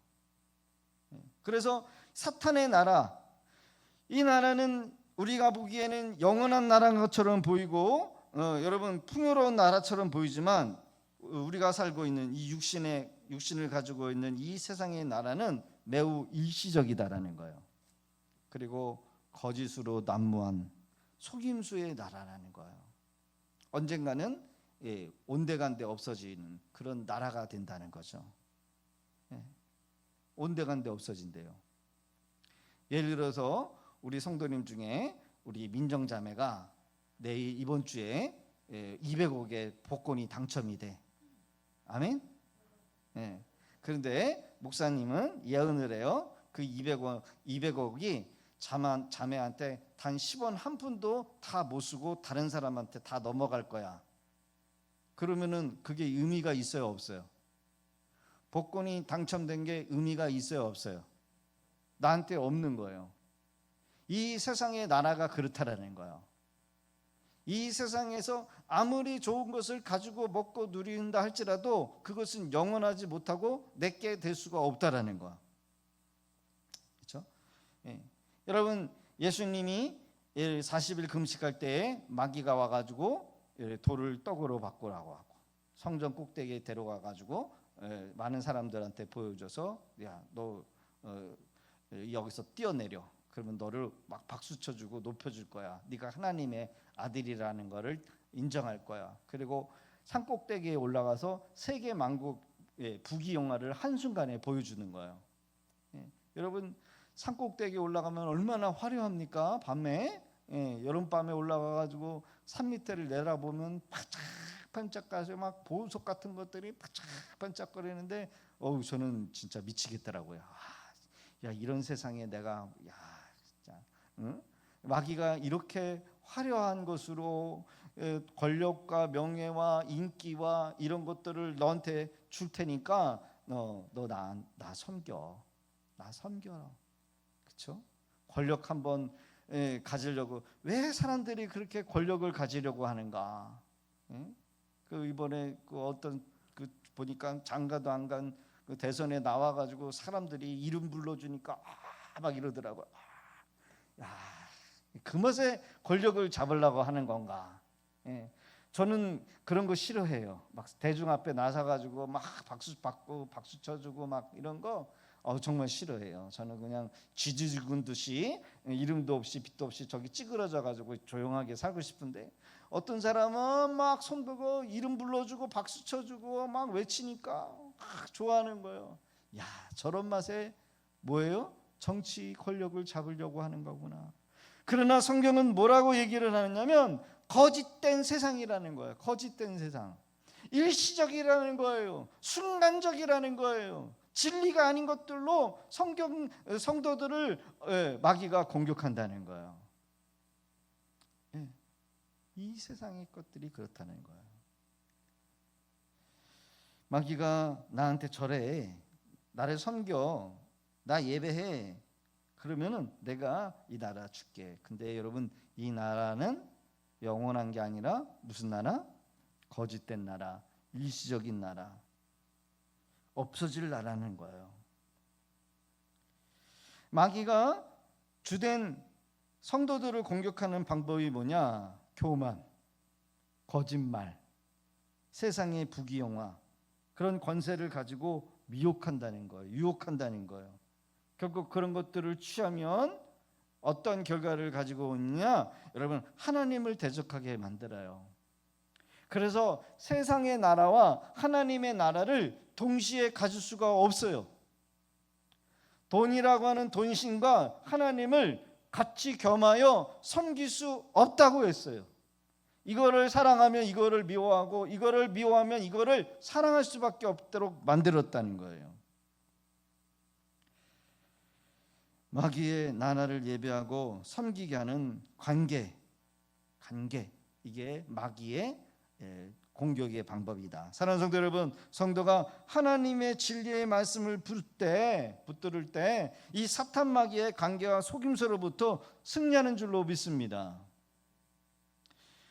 S1: 그래서 사탄의 나라, 이 나라는 우리가 보기에는 영원한 나라인 것처럼 보이고 여러분 풍요로운 나라처럼 보이지만 우리가 살고 있는 이 육신을 가지고 있는 이 세상의 나라는 매우 일시적이다라는 거예요. 그리고 거짓으로 난무한 속임수의 나라라는 거예요. 언젠가는 온데간데 없어지는 그런 나라가 된다는 거죠. 온데간데 없어진대요. 예를 들어서 우리 성도님 중에 우리 민정자매가 이번 주에 200억의 복권이 당첨이 돼. 아멘? 그런데 목사님은 예언을 해요. 그 200억이 자매한테 단 10원 한 푼도 다 못 쓰고 다른 사람한테 다 넘어갈 거야. 그러면은 그게 의미가 있어요, 없어요? 복권이 당첨된 게 의미가 있어요, 없어요? 나한테 없는 거예요. 이 세상의 나라가 그렇다라는 거예요. 이 세상에서 아무리 좋은 것을 가지고 먹고 누린다 할지라도 그것은 영원하지 못하고 내게 될 수가 없다라는 거야. 그렇죠? 여러분 예수님이 40일 금식할 때에 마귀가 와가지고 돌을 떡으로 바꾸라고 하고 성전 꼭대기에 데려가가지고 많은 사람들한테 보여줘서 야, 너 여기서 뛰어내려. 그러면 너를 막 박수 쳐주고 높여줄 거야. 네가 하나님의 아들이라는 거를 인정할 거야. 그리고 산 꼭대기에 올라가서 세계 만국의 부귀영화를 한순간에 보여주는 거예요. 여러분 산 꼭대기에 올라가면 얼마나 화려합니까? 밤에 여름밤에 올라가가지고 산 밑에를 내다보면 반짝반짝가서 막 보석 같은 것들이 반짝반짝거리는데 저는 진짜 미치겠더라고요. 야 이런 세상에 내가 진짜 응? 마귀가 이렇게 화려한 것으로 권력과 명예와 인기와 이런 것들을 너한테 줄 테니까 너 나 섬겨. 나 섬겨라. 그렇죠? 권력 한번 가지려고 왜 사람들이 그렇게 권력을 가지려고 하는가? 그 이번에 그 어떤 그 보니까 장가도 안 간 그 대선에 나와가지고 사람들이 이름 불러주니까 막 이러더라고요. 야, 그 맛에 권력을 잡으려고 하는 건가? 저는 그런 거 싫어해요. 막 대중 앞에 나서가지고 막 박수 받고 박수 쳐주고 막 이런 거 정말 싫어해요. 저는 그냥 쥐 죽은 듯이 이름도 없이 빛도 없이 저기 찌그러져가지고 조용하게 살고 싶은데 어떤 사람은 막 손들고 이름 불러주고 박수 쳐주고 막 외치니까 막 좋아하는 거예요. 야 저런 맛에 뭐예요? 정치 권력을 잡으려고 하는 거구나. 그러나 성경은 뭐라고 얘기를 하느냐면 거짓된 세상이라는 거예요. 거짓된 세상. 일시적이라는 거예요. 순간적이라는 거예요. 진리가 아닌 것들로 성도들을 마귀가 공격한다는 거예요. 이 세상의 것들이 그렇다는 거예요. 마귀가 나한테 절해, 나를 섬겨, 나 예배해, 그러면은 내가 이 나라 줄게. 근데 여러분, 이 나라는 영원한 게 아니라 무슨 나라? 거짓된 나라, 일시적인 나라, 없어질 나라는 거예요. 마귀가 주된 성도들을 공격하는 방법이 뭐냐? 교만, 거짓말, 세상의 부귀영화, 그런 권세를 가지고 미혹한다는 거예요. 유혹한다는 거예요. 결국 그런 것들을 취하면 어떤 결과를 가지고 오느냐? 여러분, 하나님을 대적하게 만들어요. 그래서 세상의 나라와 하나님의 나라를 동시에 가질 수가 없어요. 돈이라고 하는 돈신과 하나님을 같이 겸하여 섬길 수 없다고 했어요. 이거를 사랑하면 이거를 미워하고, 이거를 미워하면 이거를 사랑할 수밖에 없도록 만들었다는 거예요. 마귀의 나라를 예배하고 섬기게 하는 관계, 이게 마귀의 공격의 방법이다. 사랑하는 성도 여러분, 성도가 하나님의 진리의 말씀을 붙들을 때 이 사탄 마귀의 관계와 속임수로부터 승리하는 줄로 믿습니다.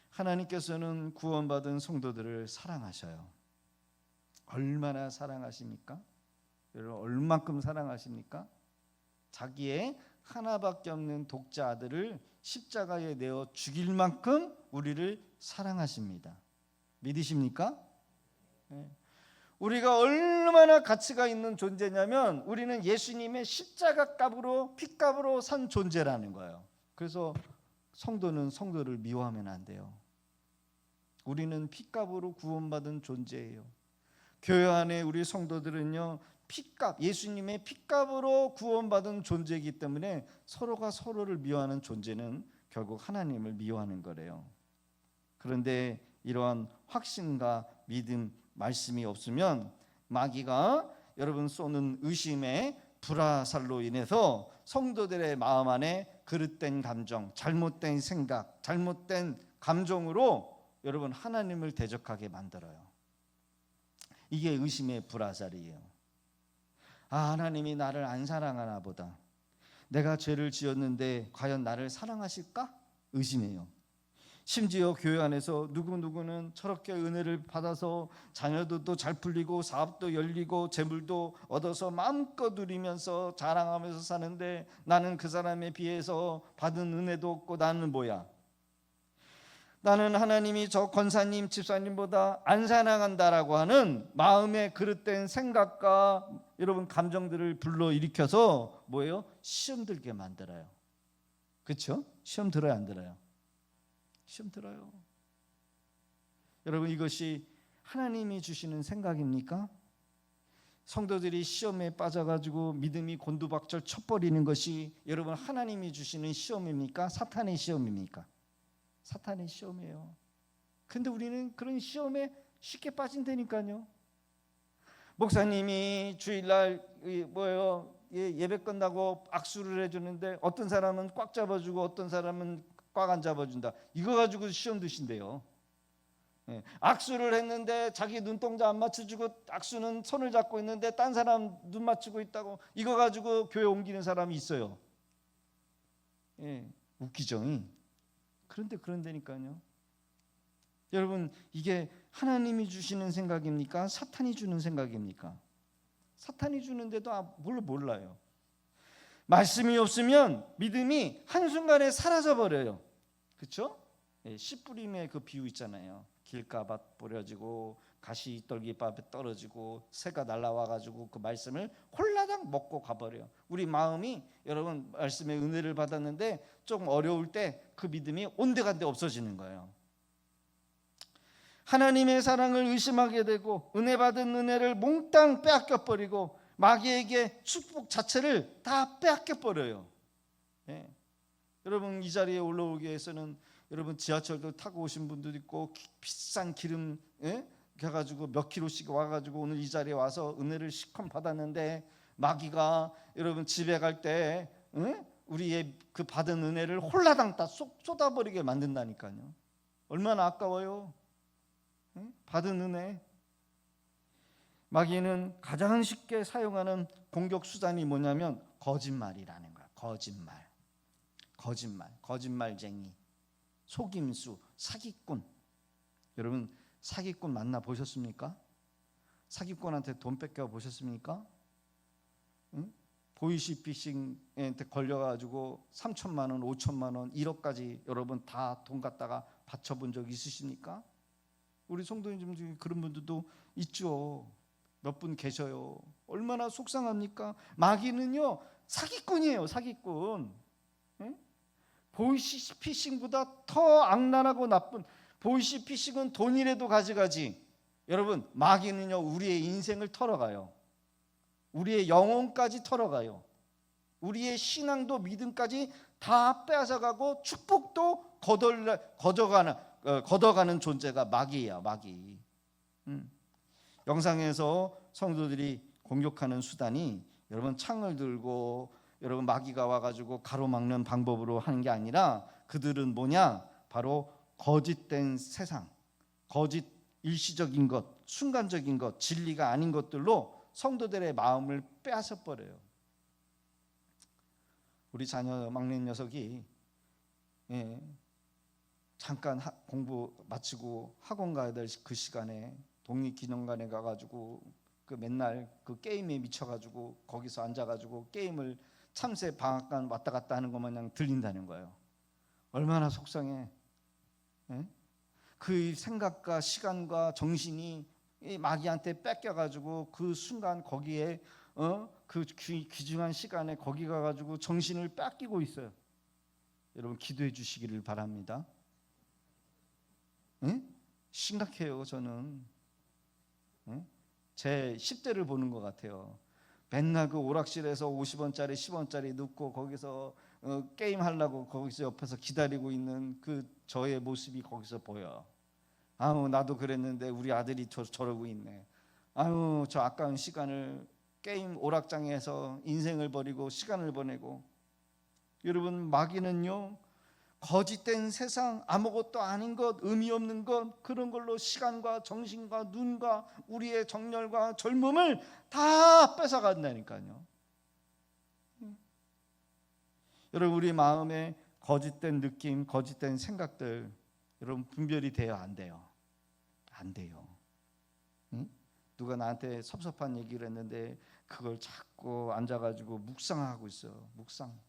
S1: 하나님께서는 구원받은 성도들을 사랑하셔요. 얼마나 사랑하십니까? 여러분, 얼만큼 사랑하십니까? 자기의 하나밖에 없는 독자 아들을 십자가에 내어 죽일 만큼 우리를 사랑하십니다. 믿으십니까? 네. 우리가 얼마나 가치가 있는 존재냐면 우리는 예수님의 십자가 값으로, 피값으로 산 존재라는 거예요. 그래서 성도는 성도를 미워하면 안 돼요. 우리는 피값으로 구원받은 존재예요. 교회 안에 우리 성도들은요, 피값, 예수님의 피값으로 구원받은 존재이기 때문에 서로가 서로를 미워하는 존재는 결국 하나님을 미워하는 거래요. 그런데 이러한 확신과 믿음, 말씀이 없으면 마귀가 여러분 쏘는 의심의 불화살로 인해서 성도들의 마음 안에 그릇된 감정, 잘못된 생각, 잘못된 감정으로 여러분 하나님을 대적하게 만들어요. 이게 의심의 불화살이에요. 하나님이 나를 안 사랑하나 보다. 내가 죄를 지었는데 과연 나를 사랑하실까? 의심해요. 심지어 교회 안에서 누구는 저렇게 은혜를 받아서 자녀도 잘 풀리고 사업도 열리고 재물도 얻어서 마음껏 누리면서 자랑하면서 사는데 나는 그 사람에 비해서 받은 은혜도 없고 나는 뭐야? 나는 하나님이 저 권사님, 집사님보다 안 사랑한다라고 하는 마음의 그릇된 생각과 여러분 감정들을 불러일으켜서 뭐예요? 시험 들게 만들어요. 그렇죠? 시험 들어요, 안 들어요? 시험 들어요. 여러분, 이것이 하나님이 주시는 생각입니까? 성도들이 시험에 빠져가지고 믿음이 곤두박질 쳐버리는 것이 여러분 하나님이 주시는 시험입니까? 사탄의 시험입니까? 사탄의 시험이에요. 근데 우리는 그런 시험에 쉽게 빠진다니까요. 목사님이 주일날 예배 끝나고 악수를 해주는데 어떤 사람은 꽉 잡아주고 어떤 사람은 꽉 안 잡아준다. 이거 가지고 시험 드신대요. 악수를 했는데 자기 눈동자 안 맞춰주고 악수는 손을 잡고 있는데 딴 사람 눈 맞추고 있다고 이거 가지고 교회 옮기는 사람이 있어요. 웃기죠. 그런데 그런다니까요. 여러분, 이게 하나님이 주시는 생각입니까? 사탄이 주는 생각입니까? 사탄이 주는데도 뭘 몰라요. 말씀이 없으면 믿음이 한순간에 사라져버려요. 그렇죠? 씨 뿌림의 그 비유 있잖아요. 길가밭 뿌려지고 가시떨기밭에 떨어지고 새가 날아와가지고 그 말씀을 홀라당 먹고 가버려요. 우리 마음이 여러분 말씀의 은혜를 받았는데 좀 어려울 때 그 믿음이 온데간데 없어지는 거예요. 하나님의 사랑을 의심하게 되고 은혜 받은 은혜를 몽땅 빼앗겨버리고 마귀에게 축복 자체를 다 빼앗겨버려요. 여러분, 이 자리에 올라오기 위해서는 여러분 지하철도 타고 오신 분들도 있고 비싼 기름 가가지고 몇 킬로씩 와가지고 오늘 이 자리에 와서 은혜를 시컷 받았는데 마귀가 여러분 집에 갈 때 우리의 그 받은 은혜를 홀라당 다 쏟아버리게 만든다니까요. 얼마나 아까워요. 받은 은혜. 마귀는 가장 쉽게 사용하는 공격 수단이 뭐냐면 거짓말이라는 거야. 거짓말쟁이, 속임수, 사기꾼. 여러분 사기꾼 만나 보셨습니까? 사기꾼한테 돈 뺏겨 보셨습니까? 보이시피싱한테 걸려가지고 3천만 원, 5천만 원, 1억까지 여러분 다 돈 갖다가 바쳐본 적 있으십니까? 우리 성도님 중에 그런 분들도 있죠. 몇 분 계셔요. 얼마나 속상합니까? 마귀는요 사기꾼이에요. 사기꾼. 보이시피싱보다 더 악랄하고 나쁜. 보이시피싱은 돈이라도 가져가지. 여러분 마귀는요 우리의 인생을 털어가요. 우리의 영혼까지 털어가요. 우리의 신앙도 믿음까지 다 빼앗아가고 축복도 걷어가는 존재가 마귀야. 마귀. 영상에서 성도들이 공격하는 수단이 여러분 창을 들고 여러분 마귀가 와가지고 가로막는 방법으로 하는 게 아니라 그들은 뭐냐? 바로 거짓된 세상, 거짓 일시적인 것, 순간적인 것, 진리가 아닌 것들로 성도들의 마음을 빼앗아 버려요. 우리 자녀 막내 녀석이 잠깐 공부 마치고 학원 가야 될 그 시간에 독립기념관에 가가지고 그 맨날 그 게임에 미쳐가지고 거기서 앉아가지고 게임을 참새 방앗간 왔다 갔다 하는 것만 그냥 들린다는 거예요. 얼마나 속상해. 그 생각과 시간과 정신이 마귀한테 뺏겨가지고 그 순간 거기에 그 귀중한 시간에 거기 가가지고 정신을 뺏기고 있어요. 여러분 기도해 주시기를 바랍니다. 심각해요. 저는 제 10대를 보는 것 같아요. 맨날 그 오락실에서 50원짜리 10원짜리 넣고 거기서 게임 하려고 거기서 옆에서 기다리고 있는 그 저의 모습이 거기서 보여. 아우 나도 그랬는데 우리 아들이 저러고 있네. 아유 저 아까운 시간을 게임 오락장에서 인생을 버리고 시간을 보내고. 여러분 마귀는요 거짓된 세상, 아무것도 아닌 것, 의미 없는 것, 그런 걸로 시간과 정신과 눈과 우리의 정열과 젊음을 다 뺏어간다니까요. 여러분 우리 마음에 거짓된 느낌, 거짓된 생각들 여러분 분별이 돼요? 안 돼요? 안 돼요. 누가 나한테 섭섭한 얘기를 했는데 그걸 자꾸 앉아가지고 묵상하고 있어. 묵상.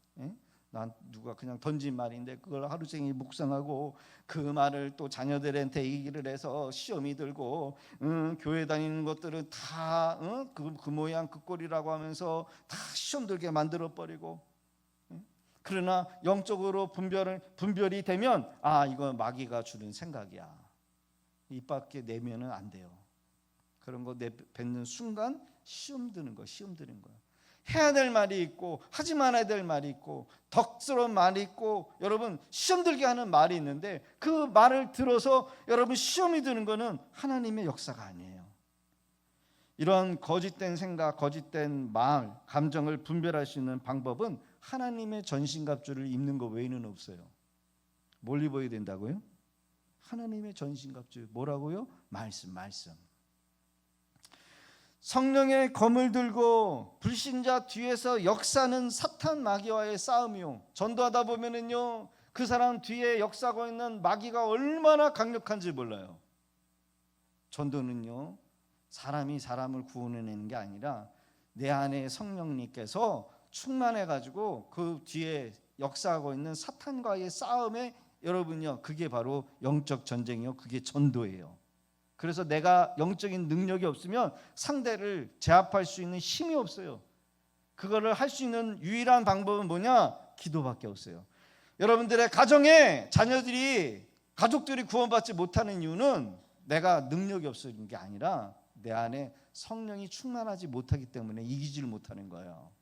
S1: 난 누가 그냥 던진 말인데 그걸 하루 종일 묵상하고 그 말을 또 자녀들한테 얘기를 해서 시험이 들고 교회 다니는 것들은 다 그 모양 그 꼴이라고 하면서 다 시험 들게 만들어 버리고. 그러나 영적으로 분별이 되면 아 이건 마귀가 주는 생각이야. 입 밖에 내면은 안 돼요. 그런 거 뱉는 순간 시험 드는 거야. 해야 될 말이 있고 하지 말아야 될 말이 있고 덕스러운 말이 있고 여러분 시험 들게 하는 말이 있는데 그 말을 들어서 여러분 시험이 드는 거는 하나님의 역사가 아니에요. 이런 거짓된 생각, 거짓된 마음, 감정을 분별할 수 있는 방법은 하나님의 전신갑주를 입는 것 외에는 없어요. 뭘 입어야 된다고요? 하나님의 전신갑주. 뭐라고요? 말씀. 성령의 검을 들고 불신자 뒤에서 역사는 사탄 마귀와의 싸움이요. 전도하다 보면은요 그 사람 뒤에 역사하고 있는 마귀가 얼마나 강력한지 몰라요. 전도는요 사람이 사람을 구원해내는 게 아니라 내 안에 성령님께서 충만해가지고 그 뒤에 역사하고 있는 사탄과의 싸움에 여러분요 그게 바로 영적 전쟁이요. 그게 전도예요. 그래서 내가 영적인 능력이 없으면 상대를 제압할 수 있는 힘이 없어요. 그거를 할 수 있는 유일한 방법은 뭐냐? 기도밖에 없어요. 여러분들의 가정에 가족들이 구원받지 못하는 이유는 내가 능력이 없어진 게 아니라 내 안에 성령이 충만하지 못하기 때문에 이기지를 못하는 거예요.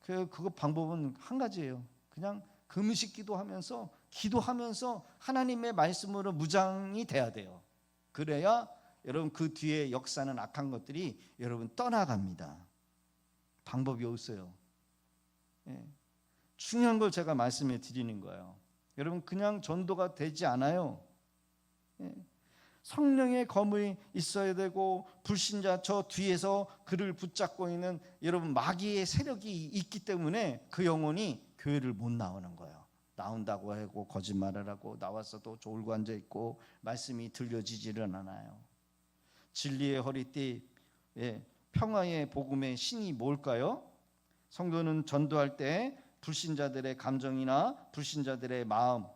S1: 그거 방법은 한 가지예요. 그냥 금식 기도하면서 하나님의 말씀으로 무장이 돼야 돼요. 그래야 여러분 그 뒤에 역사는 악한 것들이 여러분 떠나갑니다. 방법이 없어요. 중요한 걸 제가 말씀해 드리는 거예요. 여러분 그냥 전도가 되지 않아요. 예. 성령의 검이 있어야 되고 불신자 저 뒤에서 그를 붙잡고 있는 여러분 마귀의 세력이 있기 때문에 그 영혼이 교회를 못 나오는 거예요. 나온다고 하고 거짓말을 하고 나와서도 졸고 앉아 있고 말씀이 들려지지를 않아요. 진리의 허리띠, 평화의 복음의 신이 뭘까요? 성도는 전도할 때 불신자들의 감정이나 불신자들의 마음,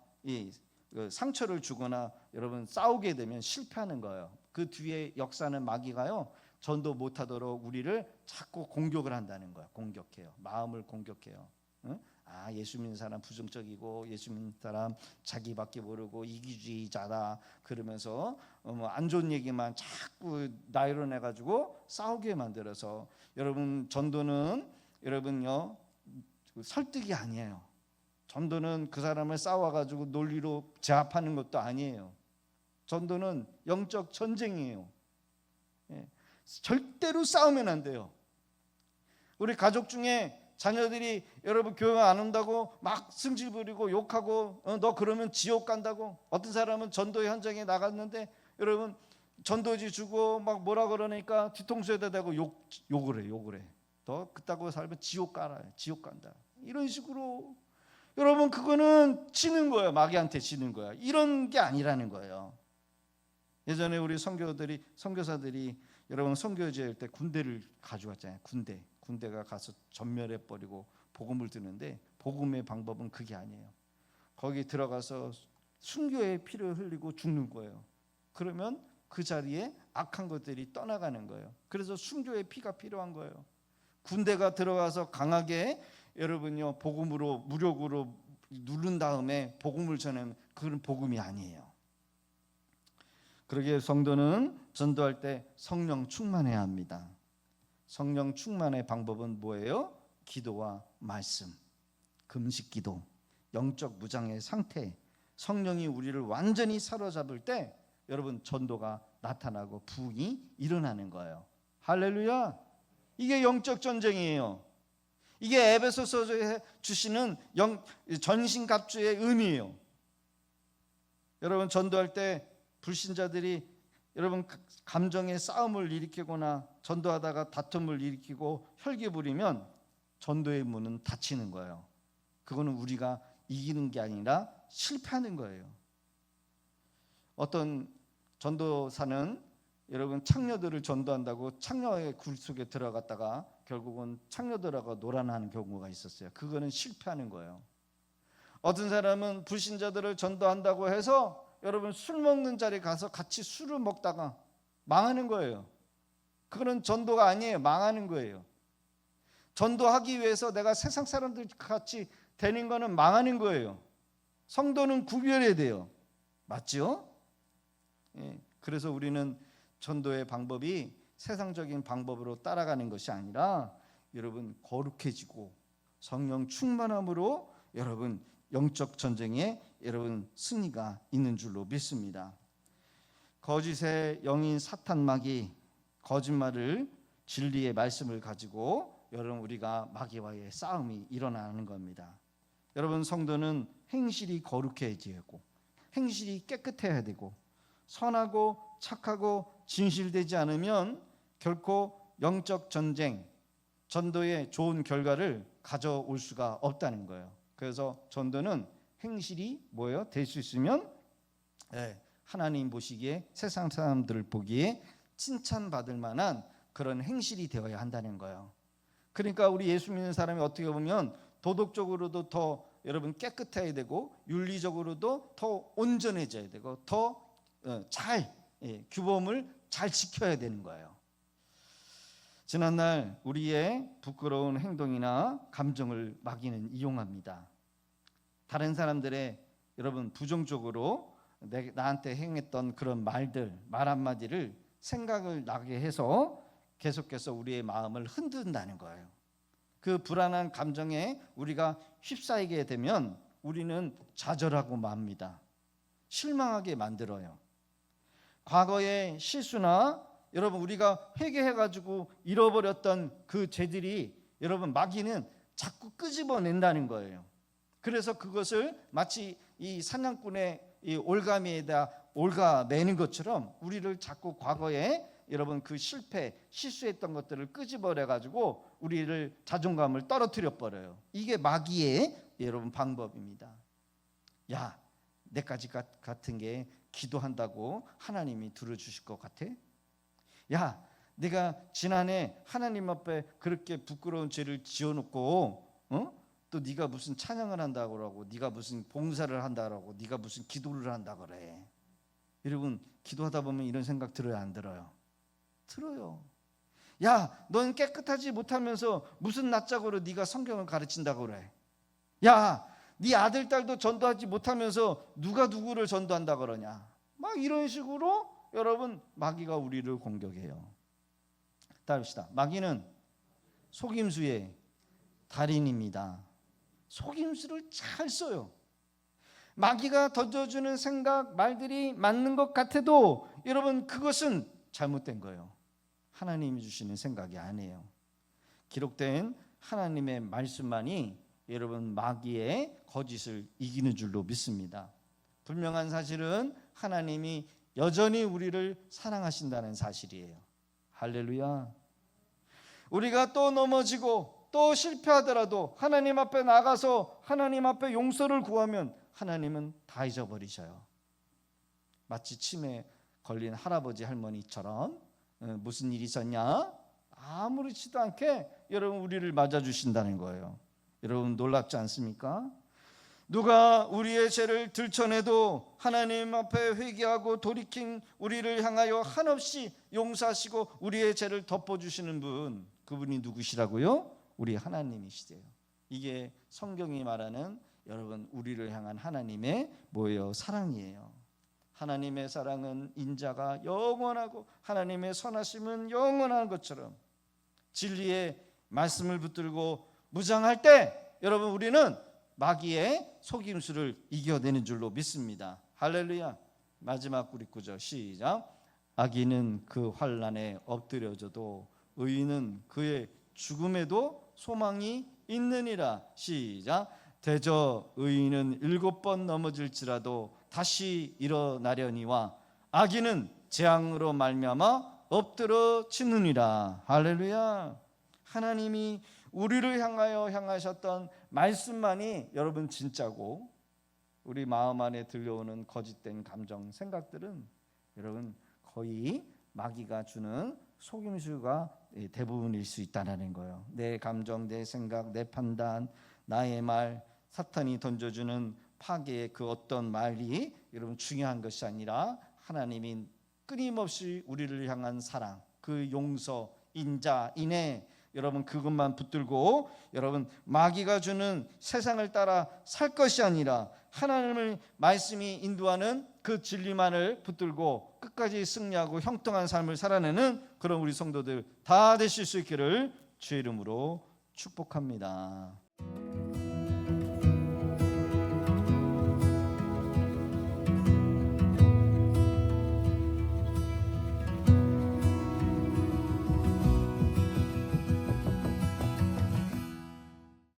S1: 상처를 주거나 여러분 싸우게 되면 실패하는 거예요. 그 뒤에 역사는 마귀가요, 전도 못하도록 우리를 자꾸 공격을 한다는 거예요. 공격해요. 마음을 공격해요. 응? 예수 믿는 사람 부정적이고 예수 믿는 사람 자기밖에 모르고 이기주의자다 그러면서 안 좋은 얘기만 자꾸 나열어내가지고 싸우게 만들어서, 여러분 전도는 여러분요 설득이 아니에요. 전도는 그 사람을 싸워가지고 논리로 제압하는 것도 아니에요. 전도는 영적 전쟁이에요. 절대로 싸우면 안 돼요. 우리 가족 중에 자녀들이 여러분 교회 안 온다고 막 승질 부리고 욕하고 너 그러면 지옥 간다고. 어떤 사람은 전도 현장에 나갔는데 여러분 전도지 주고 막 뭐라 그러니까 뒤통수에다 대고 욕을 해. 너 그따구 살면 지옥 가라. 지옥 간다. 이런 식으로 여러분 그거는 지는 거예요. 마귀한테 지는 거야. 이런 게 아니라는 거예요. 예전에 우리 선교사들이 여러분 선교제일 때 군대를 가져왔잖아요. 군대가 가서 전멸해 버리고 복음을 드는데 복음의 방법은 그게 아니에요. 거기 들어가서 순교의 피를 흘리고 죽는 거예요. 그러면 그 자리에 악한 것들이 떠나가는 거예요. 그래서 순교의 피가 필요한 거예요. 군대가 들어가서 강하게 여러분요 복음으로 무력으로 누른 다음에 복음을 전하면 그건 복음이 아니에요. 그러기에 성도는 전도할 때 성령 충만해야 합니다. 성령 충만의 방법은 뭐예요? 기도와 말씀, 금식기도, 영적 무장의 상태. 성령이 우리를 완전히 사로잡을 때 여러분 전도가 나타나고 부흥이 일어나는 거예요. 할렐루야. 이게 영적 전쟁이에요. 이게 에베소서에 주시는 전신갑주의 의미예요. 여러분 전도할 때 불신자들이 여러분 감정의 싸움을 일으키거나 전도하다가 다툼을 일으키고 혈기 부리면 전도의 문은 닫히는 거예요. 그거는 우리가 이기는 게 아니라 실패하는 거예요. 어떤 전도사는 여러분 창녀들을 전도한다고 창녀의 굴 속에 들어갔다가 결국은 창녀들하고 놀아나는 경우가 있었어요. 그거는 실패하는 거예요. 어떤 사람은 불신자들을 전도한다고 해서 여러분 술 먹는 자리에 가서 같이 술을 먹다가 망하는 거예요. 그거는 전도가 아니에요. 망하는 거예요. 전도하기 위해서 내가 세상 사람들 같이 되는 거는 망하는 거예요. 성도는 구별해야 돼요. 맞죠? 그래서 우리는 전도의 방법이 세상적인 방법으로 따라가는 것이 아니라 여러분 거룩해지고 성령 충만함으로 여러분 영적 전쟁에 여러분 승리가 있는 줄로 믿습니다. 거짓의 영인 사탄 마귀 거짓말을 진리의 말씀을 가지고 여러분 우리가 마귀와의 싸움이 일어나는 겁니다. 여러분 성도는 행실이 거룩해져야 하고 행실이 깨끗해야 되고 선하고 착하고 진실되지 않으면 결코 영적 전쟁 전도의 좋은 결과를 가져올 수가 없다는 거예요. 그래서 전도는 행실이 뭐예요? 될 수 있으면 하나님 보시기에 세상 사람들을 보기에 칭찬받을 만한 그런 행실이 되어야 한다는 거예요. 그러니까 우리 예수 믿는 사람이 어떻게 보면 도덕적으로도 더 여러분 깨끗해야 되고 윤리적으로도 더 온전해져야 되고 더 잘 규범을 잘 지켜야 되는 거예요. 지난날 우리의 부끄러운 행동이나 감정을 마귀는 이용합니다. 다른 사람들의 여러분 부정적으로 나한테 행했던 그런 말들, 말 한마디를 생각을 나게 해서 계속해서 우리의 마음을 흔든다는 거예요. 그 불안한 감정에 우리가 휩싸이게 되면 우리는 좌절하고 맙니다. 실망하게 만들어요. 과거의 실수나 여러분 우리가 회개해가지고 잃어버렸던 그 죄들이 여러분 마귀는 자꾸 끄집어낸다는 거예요. 그래서 그것을 마치 이 사냥꾼의 이 올가미에다 올가매는 것처럼 우리를 자꾸 과거에 여러분 그 실수했던 것들을 끄집어내 가지고 우리를 자존감을 떨어뜨려 버려요. 이게 마귀의 여러분 방법입니다. 야, 내까지 같은 게 기도한다고 하나님이 들어주실 것 같아? 야, 내가 지난해 하나님 앞에 그렇게 부끄러운 죄를 지어놓고 또 네가 무슨 찬양을 한다고 그러고 네가 무슨 봉사를 한다고 네가 무슨 기도를 한다 그래. 여러분 기도하다 보면 이런 생각 들어요, 안 들어요? 들어요. 야, 넌 깨끗하지 못하면서 무슨 낯짝으로 네가 성경을 가르친다고 그래. 야, 네 아들 딸도 전도하지 못하면서 누가 누구를 전도한다 그러냐. 막 이런 식으로 여러분 마귀가 우리를 공격해요. 따릅시다. 마귀는 속임수의 달인입니다. 속임수를 잘 써요. 마귀가 던져주는 생각, 말들이 맞는 것 같아도 여러분 그것은 잘못된 거예요. 하나님이 주시는 생각이 아니에요. 기록된 하나님의 말씀만이 여러분 마귀의 거짓을 이기는 줄로 믿습니다. 분명한 사실은 하나님이 여전히 우리를 사랑하신다는 사실이에요. 할렐루야. 우리가 또 넘어지고 또 실패하더라도 하나님 앞에 나가서 하나님 앞에 용서를 구하면 하나님은 다 잊어버리셔요. 마치 치매 걸린 할아버지 할머니처럼 무슨 일이 있었냐? 아무렇지도 않게 여러분 우리를 맞아주신다는 거예요. 여러분 놀랍지 않습니까? 누가 우리의 죄를 들춰내도 하나님 앞에 회개하고 돌이킨 우리를 향하여 한없이 용서하시고 우리의 죄를 덮어주시는 분, 그분이 누구시라고요? 우리 하나님이시대요. 이게 성경이 말하는 여러분 우리를 향한 하나님의 뭐예요? 사랑이에요. 하나님의 사랑은 인자가 영원하고 하나님의 선하심은 영원한 것처럼 진리의 말씀을 붙들고 무장할 때 여러분 우리는 마귀의 속임수를 이겨내는 줄로 믿습니다. 할렐루야. 마지막 구리 구절 시작. 악인은 그 환난에 엎드려져도 의인은 그의 죽음에도 소망이 있느니라. 시작. 대저 의인은 7번 넘어질지라도 다시 일어나려니와 악인은 재앙으로 말미암아 엎드러지느니라. 할렐루야. 하나님이 우리를 향하여 향하셨던 말씀만이 여러분 진짜고 우리 마음 안에 들려오는 거짓된 감정, 생각들은 여러분 거의 마귀가 주는 속임수가 대부분일 수 있다는 거예요. 내 감정, 내 생각, 내 판단, 나의 말, 사탄이 던져주는 파괴의 그 어떤 말이 여러분 중요한 것이 아니라 하나님이 끊임없이 우리를 향한 사랑, 그 용서, 인자, 인애 여러분 그것만 붙들고 여러분 마귀가 주는 세상을 따라 살 것이 아니라 하나님의 말씀이 인도하는 그 진리만을 붙들고 끝까지 승리하고 형통한 삶을 살아내는 그런 우리 성도들 다 되실 수 있기를 주의 이름으로 축복합니다.